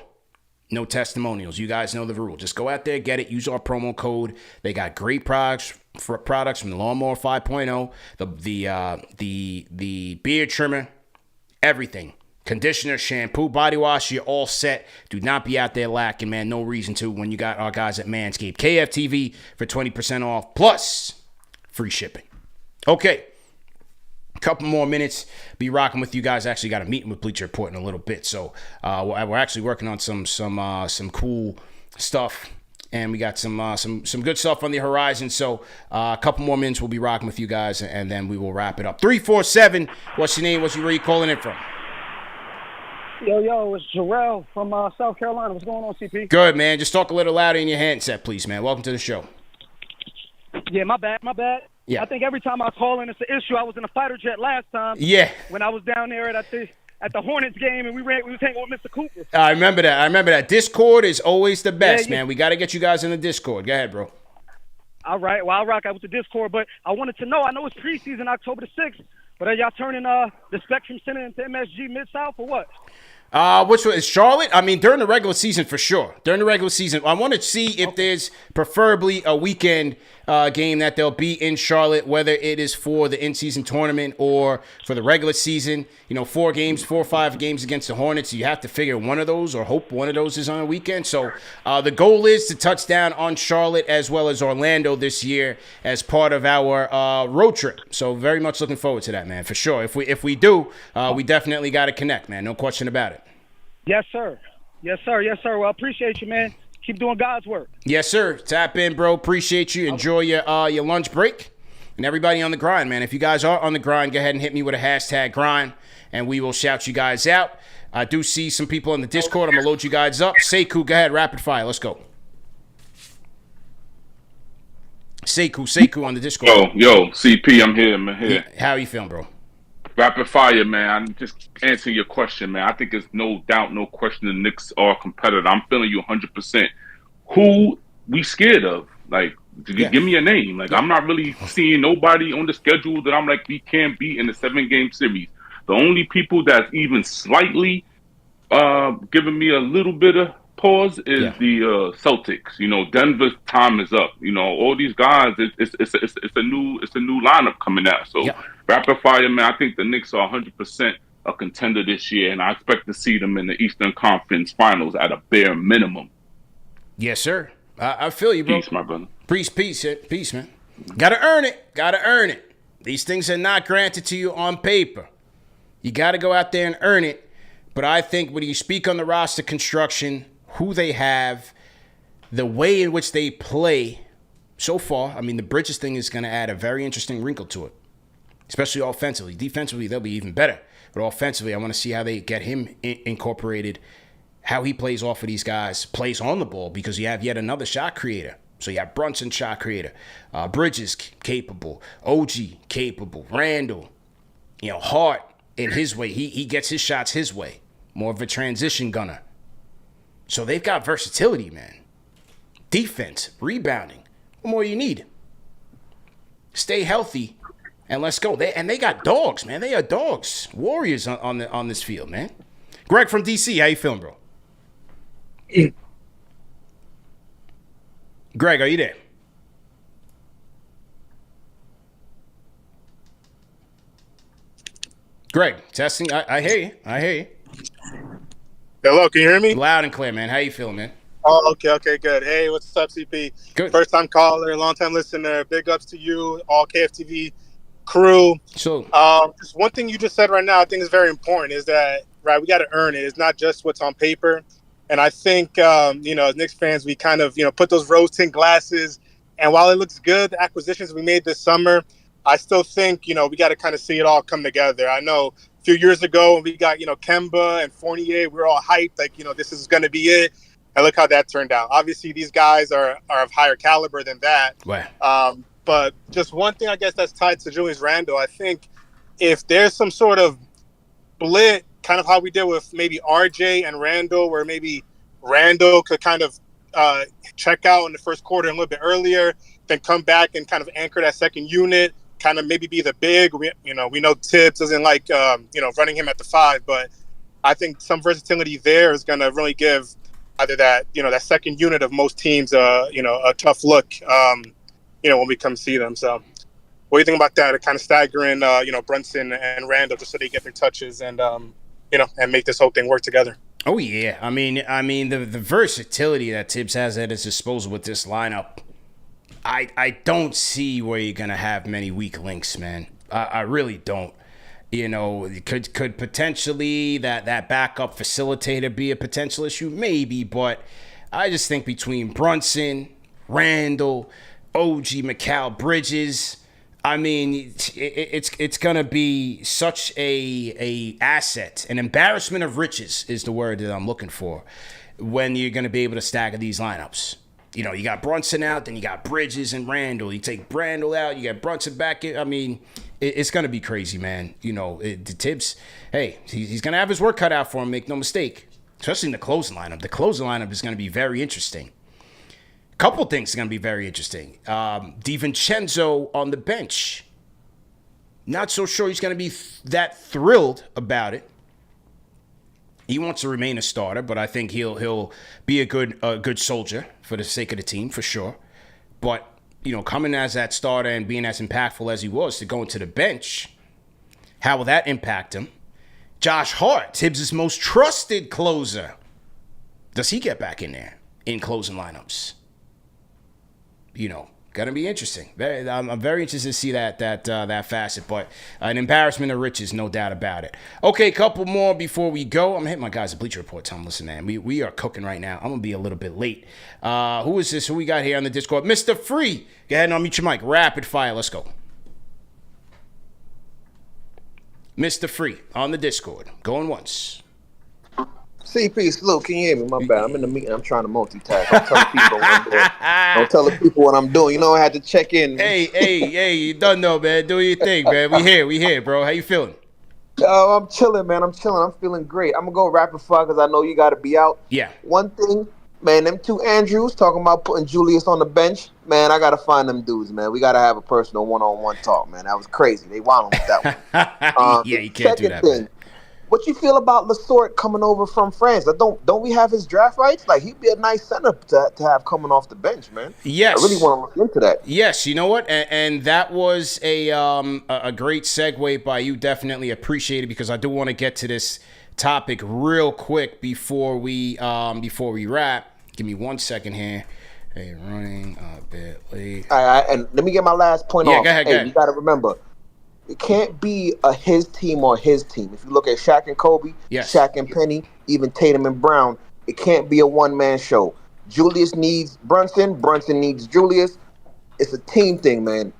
no testimonials. You guys know the rule. Just go out there, get it, use our promo code. They got great products from the Lawnmower 5.0, the beard trimmer, everything. Conditioner, shampoo, body wash, you're all set. Do not be out there lacking, man. No reason to when you got our guys at Manscaped. KFTV for 20% off plus free shipping. Okay. Couple more minutes, be rocking with you guys. Actually got a meeting with Bleacher Report in a little bit, so we're actually working on some cool stuff, and we got some good stuff on the horizon. So a couple more minutes, we'll be rocking with you guys, and then we will wrap it up. 347, what's your name? Where you calling in from? Yo, it's Rell from South Carolina. What's going on, CP? Good, man. Just talk a little louder in your handset, please, man. Welcome to the show. Yeah, my bad. Yeah. I think every time I call in, it's an issue. I was in a fighter jet last time. Yeah. When I was down there at the Hornets game, and we was hanging with Mr. Cooper. I remember that. Discord is always the best, man. We got to get you guys in the Discord. Go ahead, bro. All right. Well, I'll rock out with the Discord, but I wanted to know. I know it's preseason, October the 6th, but are y'all turning the Spectrum Center into MSG Mid-South or what? Which one is Charlotte? I mean, during the regular season, for sure. During the regular season, I want to see if there's preferably a weekend game that they'll be in Charlotte, whether it is for the in-season tournament or for the regular season. 4 or 5 games against the Hornets. You have to figure one of those or hope one of those is on a weekend. So the goal is to touch down on Charlotte as well as Orlando this year as part of our road trip. So very much looking forward to that, man, for sure. If we do, we definitely got to connect, man. No question about it. Yes, sir. Well, I appreciate you, man. Keep doing God's work. Yes, sir. Tap in, bro. Appreciate you. Enjoy your lunch break. And everybody on the grind, man. If you guys are on the grind, go ahead and hit me with a hashtag grind, and we will shout you guys out. I do see some people in the Discord. I'm going to load you guys up. Seku, go ahead. Rapid fire. Let's go. Seku on the Discord. Yo, CP, I'm here, man. Here. How are you feeling, bro? Rapid fire, man. I'm just answering your question, man. I think there's no doubt, no question the Knicks are a competitor. I'm feeling you 100%. Who we scared of? Like, give me a name. Like, I'm not really seeing nobody on the schedule that I'm like, we can't beat in the 7-game series. The only people that's even slightly giving me a little bit of pause is the Celtics. Denver's time is up. All these guys, it's a new lineup coming out. So rapid fire, man. I think the Knicks are 100% a contender this year, and I expect to see them in the Eastern Conference Finals at a bare minimum. Yes, sir. I feel you, bro. Peace, my brother. Peace, man. Gotta earn it. These things are not granted to you on paper. You got to go out there and earn it. But I think when you speak on the roster construction, who they have, the way in which they play so far, I mean, the Bridges thing is going to add a very interesting wrinkle to it, especially offensively. Defensively, they'll be even better. But offensively, I want to see how they get him incorporated, how he plays off of these guys, plays on the ball, because you have yet another shot creator. So you have Brunson, shot creator. Bridges, capable. OG, capable. Randle, Hart, in his way. He gets his shots his way. More of a transition gunner. So they've got versatility, man. Defense, rebounding. What more you need? Stay healthy, and let's go. They got dogs, man. They are dogs. Warriors on this field, man. Greg from DC, how you feeling, bro? Greg, are you there? Greg, testing. I hear you. Hello, can you hear me? Loud and clear, man. How you feeling, man? Oh, okay, good. Hey, what's up, CP? Good. First time caller, long time listener. Big ups to you, all KFTV crew. So, just one thing you just said right now, I think is very important, is that we got to earn it. It's not just what's on paper. And I think as Knicks fans, we kind of put those rose tint glasses. And while it looks good, the acquisitions we made this summer, I still think we got to kind of see it all come together. I know a few years ago when we got Kemba and Fournier, we were all hyped like this is going to be it. And look how that turned out. Obviously, these guys are of higher caliber than that. right. But just one thing, I guess, that's tied to Julius Randle, I think if there's some sort of split, kind of how we did with maybe RJ and Randle, where maybe Randle could kind of check out in the first quarter a little bit earlier, then come back and kind of anchor that second unit, kind of maybe be the big. We know Tibbs doesn't like, running him at the 5, but I think some versatility there is going to really give either that, that second unit of most teams, a tough look, when we come see them. So what do you think about that? Kind of staggering, Brunson and Randall just so they get their touches and, and make this whole thing work together. Oh, yeah. I mean, the versatility that Tibbs has at his disposal with this lineup, I don't see where you're going to have many weak links, man. I really don't. Could potentially that backup facilitator be a potential issue? Maybe, but I just think between Brunson, Randall, OG, Mikal Bridges, I mean, it's gonna be such a asset, an embarrassment of riches is the word that I'm looking for, when you're gonna be able to stagger these lineups. You got Brunson out, then you got Bridges and Randall. You take Randall out, you got Brunson back in. I mean, it's going to be crazy, man. The Tibbs, hey, he's going to have his work cut out for him, make no mistake. Especially in the closing lineup. The closing lineup is going to be very interesting. Couple things are going to be very interesting. DiVincenzo on the bench. Not so sure he's going to be that thrilled about it. He wants to remain a starter, but I think he'll be a good soldier for the sake of the team, for sure. But, coming as that starter and being as impactful as he was to go into the bench, how will that impact him? Josh Hart, Tibbs' most trusted closer. Does he get back in there in closing lineups? Gonna be interesting. I'm very interested to see that facet, but an embarrassment of riches, no doubt about it. Okay, a couple more before we go. I'm gonna hit my guys at Bleacher Report. Tell them, listen, man, we are cooking right now. I'm gonna be a little bit late. Who is this? Who we got here on the Discord? Mr. Free. Go ahead and unmute your mic. Rapid fire. Let's go. Mr. Free on the Discord. Going once. CP, salute. Can you hear me? My bad. I'm in the meeting. I'm trying to multitask. Don't tell the people what I'm doing. Don't tell the people what I'm doing. I had to check in. Hey, you done know, man. Do your thing, man. We here, bro. How you feeling? I'm chilling, man. I'm feeling great. I'm going to go rapid fire because I know you got to be out. Yeah. One thing, man, them two Andrews talking about putting Julius on the bench. Man, I got to find them dudes, man. We got to have a personal one-on-one talk, man. That was crazy. They wilding with that one. Yeah, you can't do that, man. What you feel about Lasort coming over from France? Don't we have his draft rights? Like, he'd be a nice center to have coming off the bench, man. Yes. I really want to look into that. Yes, you know what? And that was a great segue by you. Definitely appreciate it, because I do want to get to this topic real quick before we wrap. Give me 1 second here. Hey, running a bit late. All right, and let me get my last point off. Go ahead. You got to remember, it can't be a his team or his team. If you look at Shaq and Kobe, yes. Shaq and Penny, even Tatum and Brown, it can't be a one-man show. Julius needs Brunson. Brunson needs Julius. It's a team thing, man.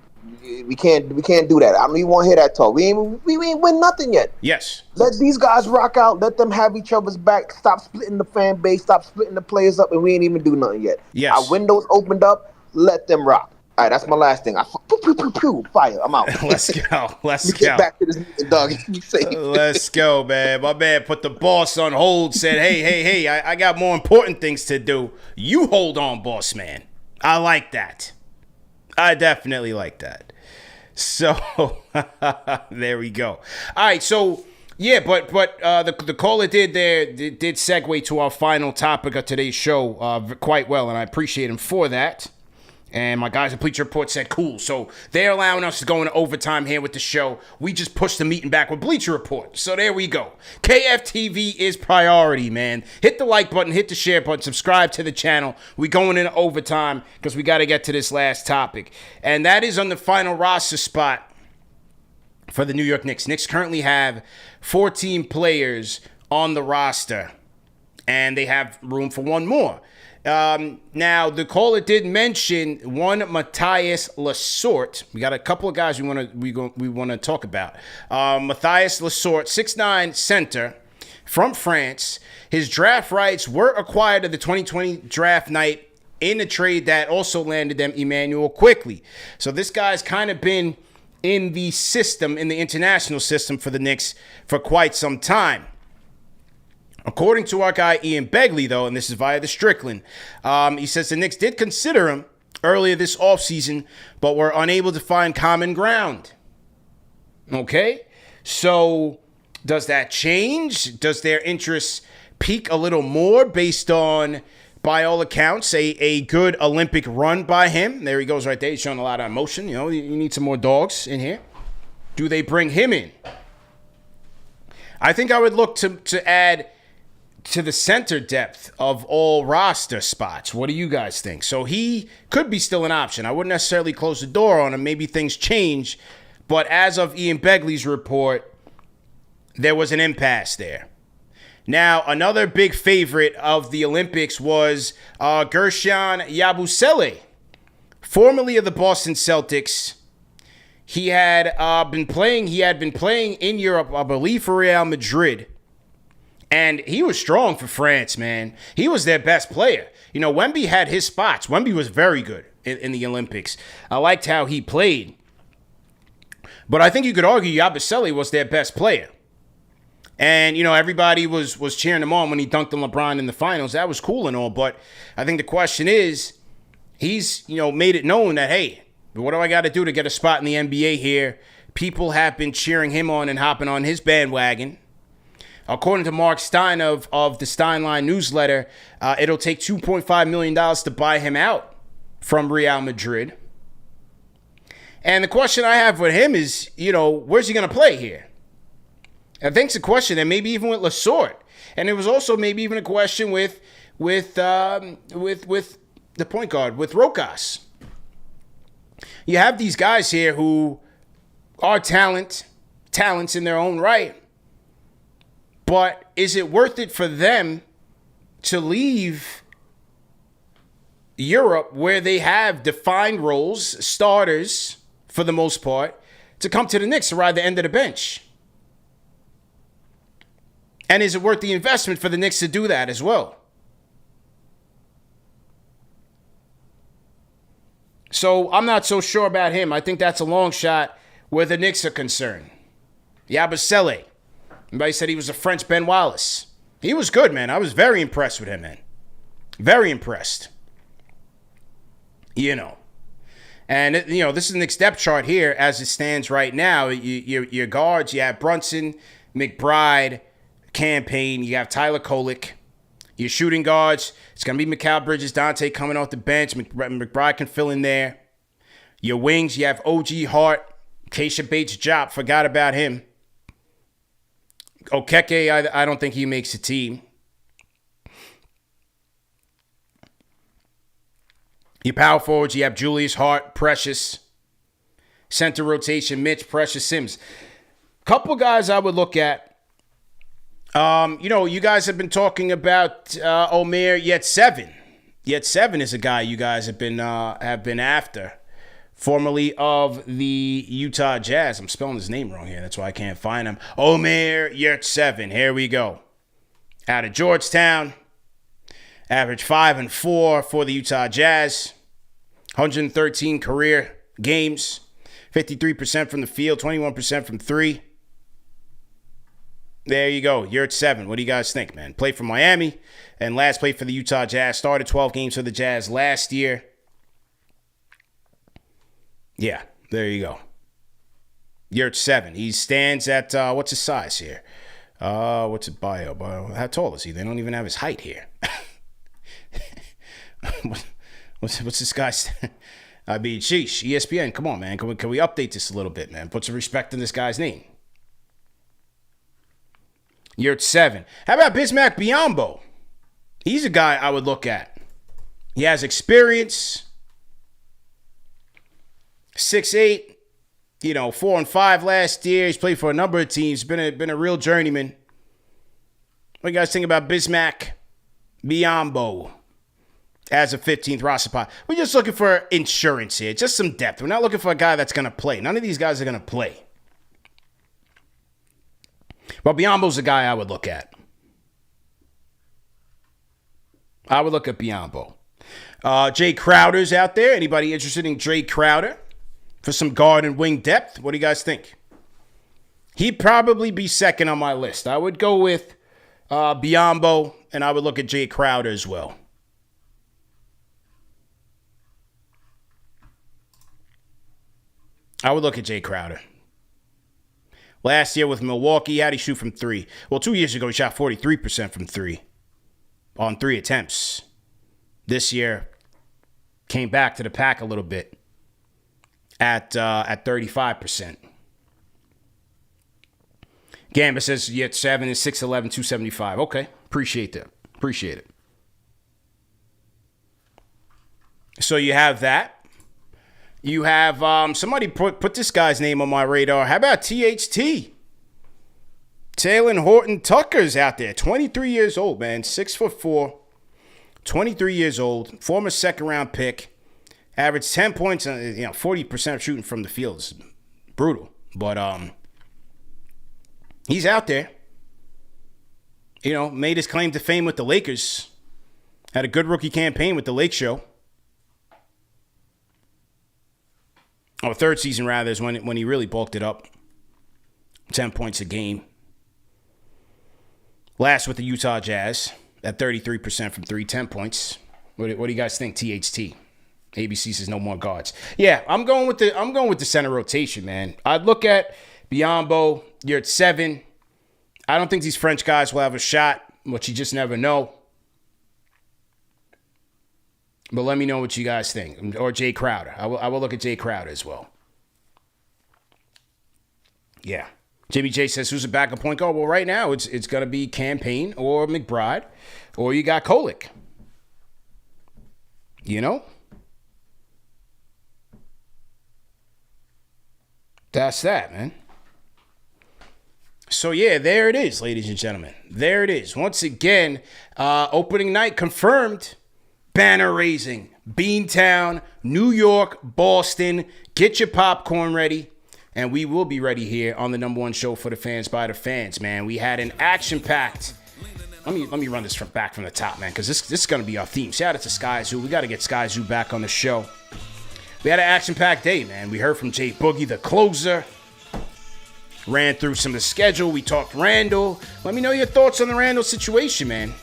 We can't do that. I don't even want to hear that talk. We ain't win nothing yet. Yes. Let these guys rock out. Let them have each other's back. Stop splitting the fan base. Stop splitting the players up, and we ain't even do nothing yet. Yes. Our windows opened up. Let them rock. All right, that's my last thing. Fire. I'm out. Let's go. Get back to this meeting, dog. Let's go, man. My man put the boss on hold, said, hey, I got more important things to do. You hold on, boss man. I like that. I definitely like that. So, there we go. All right, so, yeah, but the caller did segue to our final topic of today's show quite well, and I appreciate him for that. And my guys at Bleacher Report said, cool. So they're allowing us to go into overtime here with the show. We just pushed the meeting back with Bleacher Report. So there we go. KFTV is priority, man. Hit the like button, hit the share button, subscribe to the channel. We going into overtime because we got to get to this last topic. And that is on the final roster spot for the New York Knicks. Knicks currently have 14 players on the roster, and they have room for one more. Now, the caller did mention one Matthias Lassort. We got a couple of guys we want to talk about. Matthias Lassort, 6'9" center from France. His draft rights were acquired at the 2020 draft night in a trade that also landed them Emmanuel Quickly. So this guy's kind of been in the system, in the international system for the Knicks for quite some time. According to our guy Ian Begley, though, and this is via the Strickland, he says the Knicks did consider him earlier this offseason, but were unable to find common ground. Okay? So does that change? Does their interest peak a little more based on, by all accounts, a good Olympic run by him? There he goes right there. He's showing a lot of emotion. You know, you need some more dogs in here. Do they bring him in? I think I would look to add to the center depth of all roster spots. What do you guys think? So he could be still an option. I wouldn't necessarily close the door on him. Maybe things change. But as of Ian Begley's report, there was an impasse there. Now, another big favorite of the Olympics was Gershon Yabusele, formerly of the Boston Celtics. He had been playing in Europe, I believe, for Real Madrid. And he was strong for France, man. He was their best player. You know, Wemby had his spots. Wemby was very good in the Olympics. I liked how he played. But I think you could argue Yabusele was their best player. And, you know, everybody was cheering him on when he dunked on LeBron in the finals. That was cool and all. But I think the question is, he's, you know, made it known that, hey, what do I got to do to get a spot in the NBA here? People have been cheering him on and hopping on his bandwagon. According to Mark Stein of the Steinline newsletter, it'll take $2.5 million to buy him out from Real Madrid. And the question I have with him is, you know, where's he going to play here? I think it's a question, and maybe even with Lassort. And it was also maybe even a question with the point guard, with Rokas. You have these guys here who are talents in their own right. But is it worth it for them to leave Europe, where they have defined roles, starters for the most part, to come to the Knicks to ride the end of the bench? And is it worth the investment for the Knicks to do that as well? So I'm not so sure about him. I think that's a long shot where the Knicks are concerned. Yabusele. Everybody said he was a French Ben Wallace. He was good, man. I was very impressed with him, man. Very impressed. You know. And, you know, this is the Knicks depth chart here as it stands right now. Your guards, you have Brunson, McBride, Campaign. You have Tyler Kolek. Your shooting guards, it's going to be Mikal Bridges, Dante coming off the bench. McBride can fill in there. Your wings, you have O.G. Hart, Keisha Bates-Diop, forgot about him. Okeke, I don't think he makes the team. Your power forwards, you have Julius Hart, Precious. Center rotation, Mitch, Precious, Sims. Couple guys I would look at. You know, you guys have been talking about Omer Yurtseven. Yurtseven is a guy you guys have been after. Formerly of the Utah Jazz. I'm spelling his name wrong here. That's why I can't find him. Omer Yurtseven. Here we go. Out of Georgetown. Average 5 and 4 for the Utah Jazz. 113 career games. 53% from the field. 21% from three. There you go. Yurtseven. What do you guys think, man? Played for Miami. And last played for the Utah Jazz. Started 12 games for the Jazz last year. Yeah, there you go. Yurtseven. He stands at, what's his size here? What's it, bio? How tall is he? They don't even have his height here. What's this guy? I mean, sheesh, ESPN, come on, man. Can we update this a little bit, man? Put some respect in this guy's name. You're at 7. How about Bismack Biyombo? He's a guy I would look at. He has experience. 6'8", 4 and 5 last year. He's played for a number of teams. Been a real journeyman. What do you guys think about Bismack Biyombo as a 15th roster spot? We're just looking for insurance here. Just some depth. We're not looking for a guy that's going to play. None of these guys are going to play. But Biyombo's a guy I would look at. I would look at Biyombo. Jay Crowder's out there. Anybody interested in Jay Crowder for some guard and wing depth? What do you guys think? He'd probably be second on my list. I would go with Biyombo, and I would look at Jay Crowder as well. I would look at Jay Crowder. Last year with Milwaukee, how'd he shoot from 3? Well, 2 years ago, he shot 43% from 3 on 3 attempts. This year, came back to the pack a little bit at 35%. Gamba says you at 7 and 6'11", 275. Okay, appreciate that. Appreciate it. So you have that. You have somebody put this guy's name on my radar. How about THT? Taylor Horton Tucker's out there. 23 years old, man. 6'4", 23 years old. Former second-round pick. Averaged 10 points. 40% of shooting from the field is brutal. But he's out there. Made his claim to fame with the Lakers. Had a good rookie campaign with the Lake Show. Or third season, rather, is when he really bulked it up. 10 points a game. Last with the Utah Jazz at 33% from 3, 10 points. What do you guys think, THT? ABC says no more guards. Yeah, I'm going with the center rotation, man. I'd look at Biyombo. You're at 7. I don't think these French guys will have a shot, which you just never know. But let me know what you guys think. Or Jay Crowder. I will look at Jay Crowder as well. Yeah. Jimmy J says, who's a backup point guard? Well, right now, it's going to be Campaign or McBride. Or you got Kolick. That's that, man. So, yeah, there it is, ladies and gentlemen. There it is. Once again, opening night confirmed. Banner raising. Beantown, New York, Boston. Get your popcorn ready. And we will be ready here on the number one show for the fans by the fans, man. We had an action-packed. Let me run this back from the top, man, because this is going to be our theme. Shout out to Sky Zoo. We got to get Sky Zoo back on the show. We had an action-packed day, man. We heard from Jay Boogie, the closer. Ran through some of the schedule. We talked Randle. Let me know your thoughts on the Randle situation, man.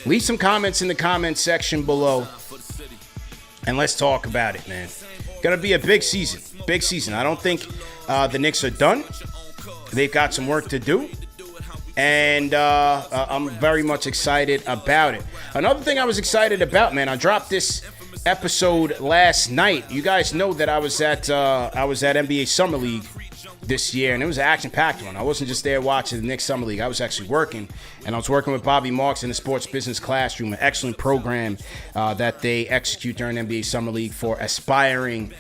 Leave some comments in the comment section below. And let's talk about it, man. Gonna be a big season. Big season. I don't think the Knicks are done. They've got some work to do. And I'm very much excited about it. Another thing I was excited about, man, I dropped this episode last night. You guys know that I was at NBA Summer League this year, and it was an action-packed one. I wasn't just there watching the Knicks Summer League. I was actually working, and I was working with Bobby Marks in the Sports Business Classroom, an excellent program that they execute during NBA Summer League for aspiring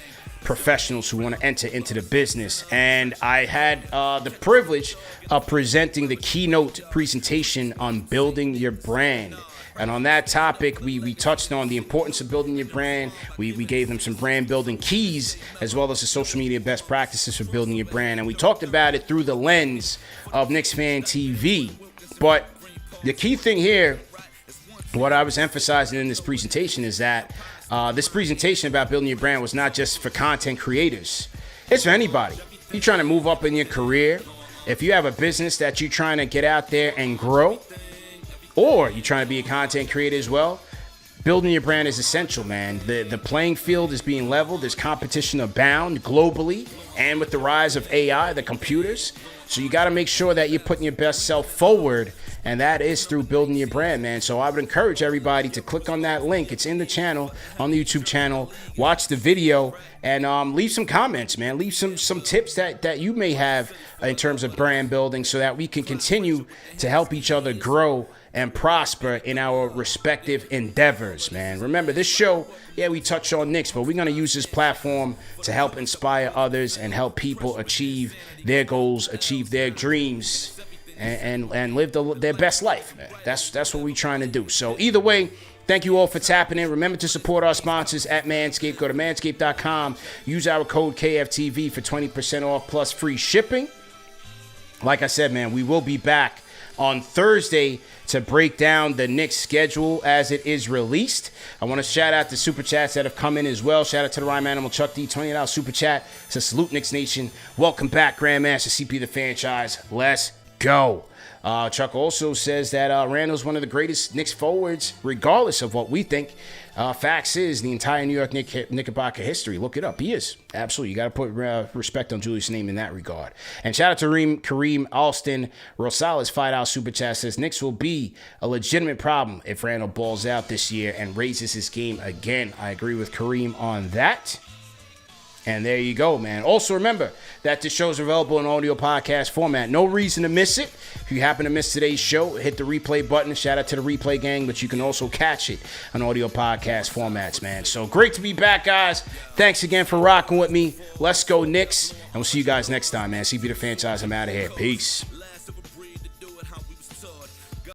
professionals who want to enter into the business. And I had the privilege of presenting the keynote presentation on building your brand. And on that topic, we touched on the importance of building your brand. We gave them some brand building keys, as well as the social media best practices for building your brand. And we talked about it through the lens of KnicksFanTV. But the key thing here, what I was emphasizing in this presentation is that this presentation about building your brand was not just for content creators. It's for anybody. If you're trying to move up in your career, if you have a business that you're trying to get out there and grow, or you're trying to be a content creator as well, building your brand is essential, man. The playing field is being leveled. There's competition abound globally. And with the rise of AI, the computers, So you got to make sure that you're putting your best self forward, and that is through building your brand, man. So I would encourage everybody to click on that link. It's in the channel, on the YouTube channel. Watch the video and leave some comments, man. Leave some tips that you may have in terms of brand building so that we can continue to help each other grow and prosper in our respective endeavors, man. Remember, this show, we touch on Knicks, but we're going to use this platform to help inspire others and help people achieve their goals, achieve their dreams, and live their best life, man. That's what we're trying to do. So either way, thank you all for tapping in. Remember to support our sponsors at Manscaped. Go to manscaped.com. Use our code KFTV for 20% off plus free shipping. Like I said, man, we will be back on Thursday to break down the Knicks schedule as it is released. I want to shout out the Superchats that have come in as well. Shout out to the Rhyme Animal Chuck D, $20 Super Chat. It's a salute, Knicks Nation. Welcome back, Grandmaster CP the Fanchise. Let's go. Chuck also says that Randle's one of the greatest Knicks forwards, regardless of what we think. Facts is the entire New York Knickerbocker history. Look it up. He is. Absolutely. You got to put respect on Julius' name in that regard. And shout out to Kareem Alston. Rosales, $5 Super Chat says, Knicks will be a legitimate problem if Randle balls out this year and raises his game again. I agree with Kareem on that. And there you go, man. Also, remember that this show is available in audio podcast format. No reason to miss it. If you happen to miss today's show, hit the replay button. Shout out to the replay gang, but you can also catch it on audio podcast formats, man. So great to be back, guys. Thanks again for rocking with me. Let's go, Knicks. And we'll see you guys next time, man. CP the Fanchise. I'm out of here. Peace.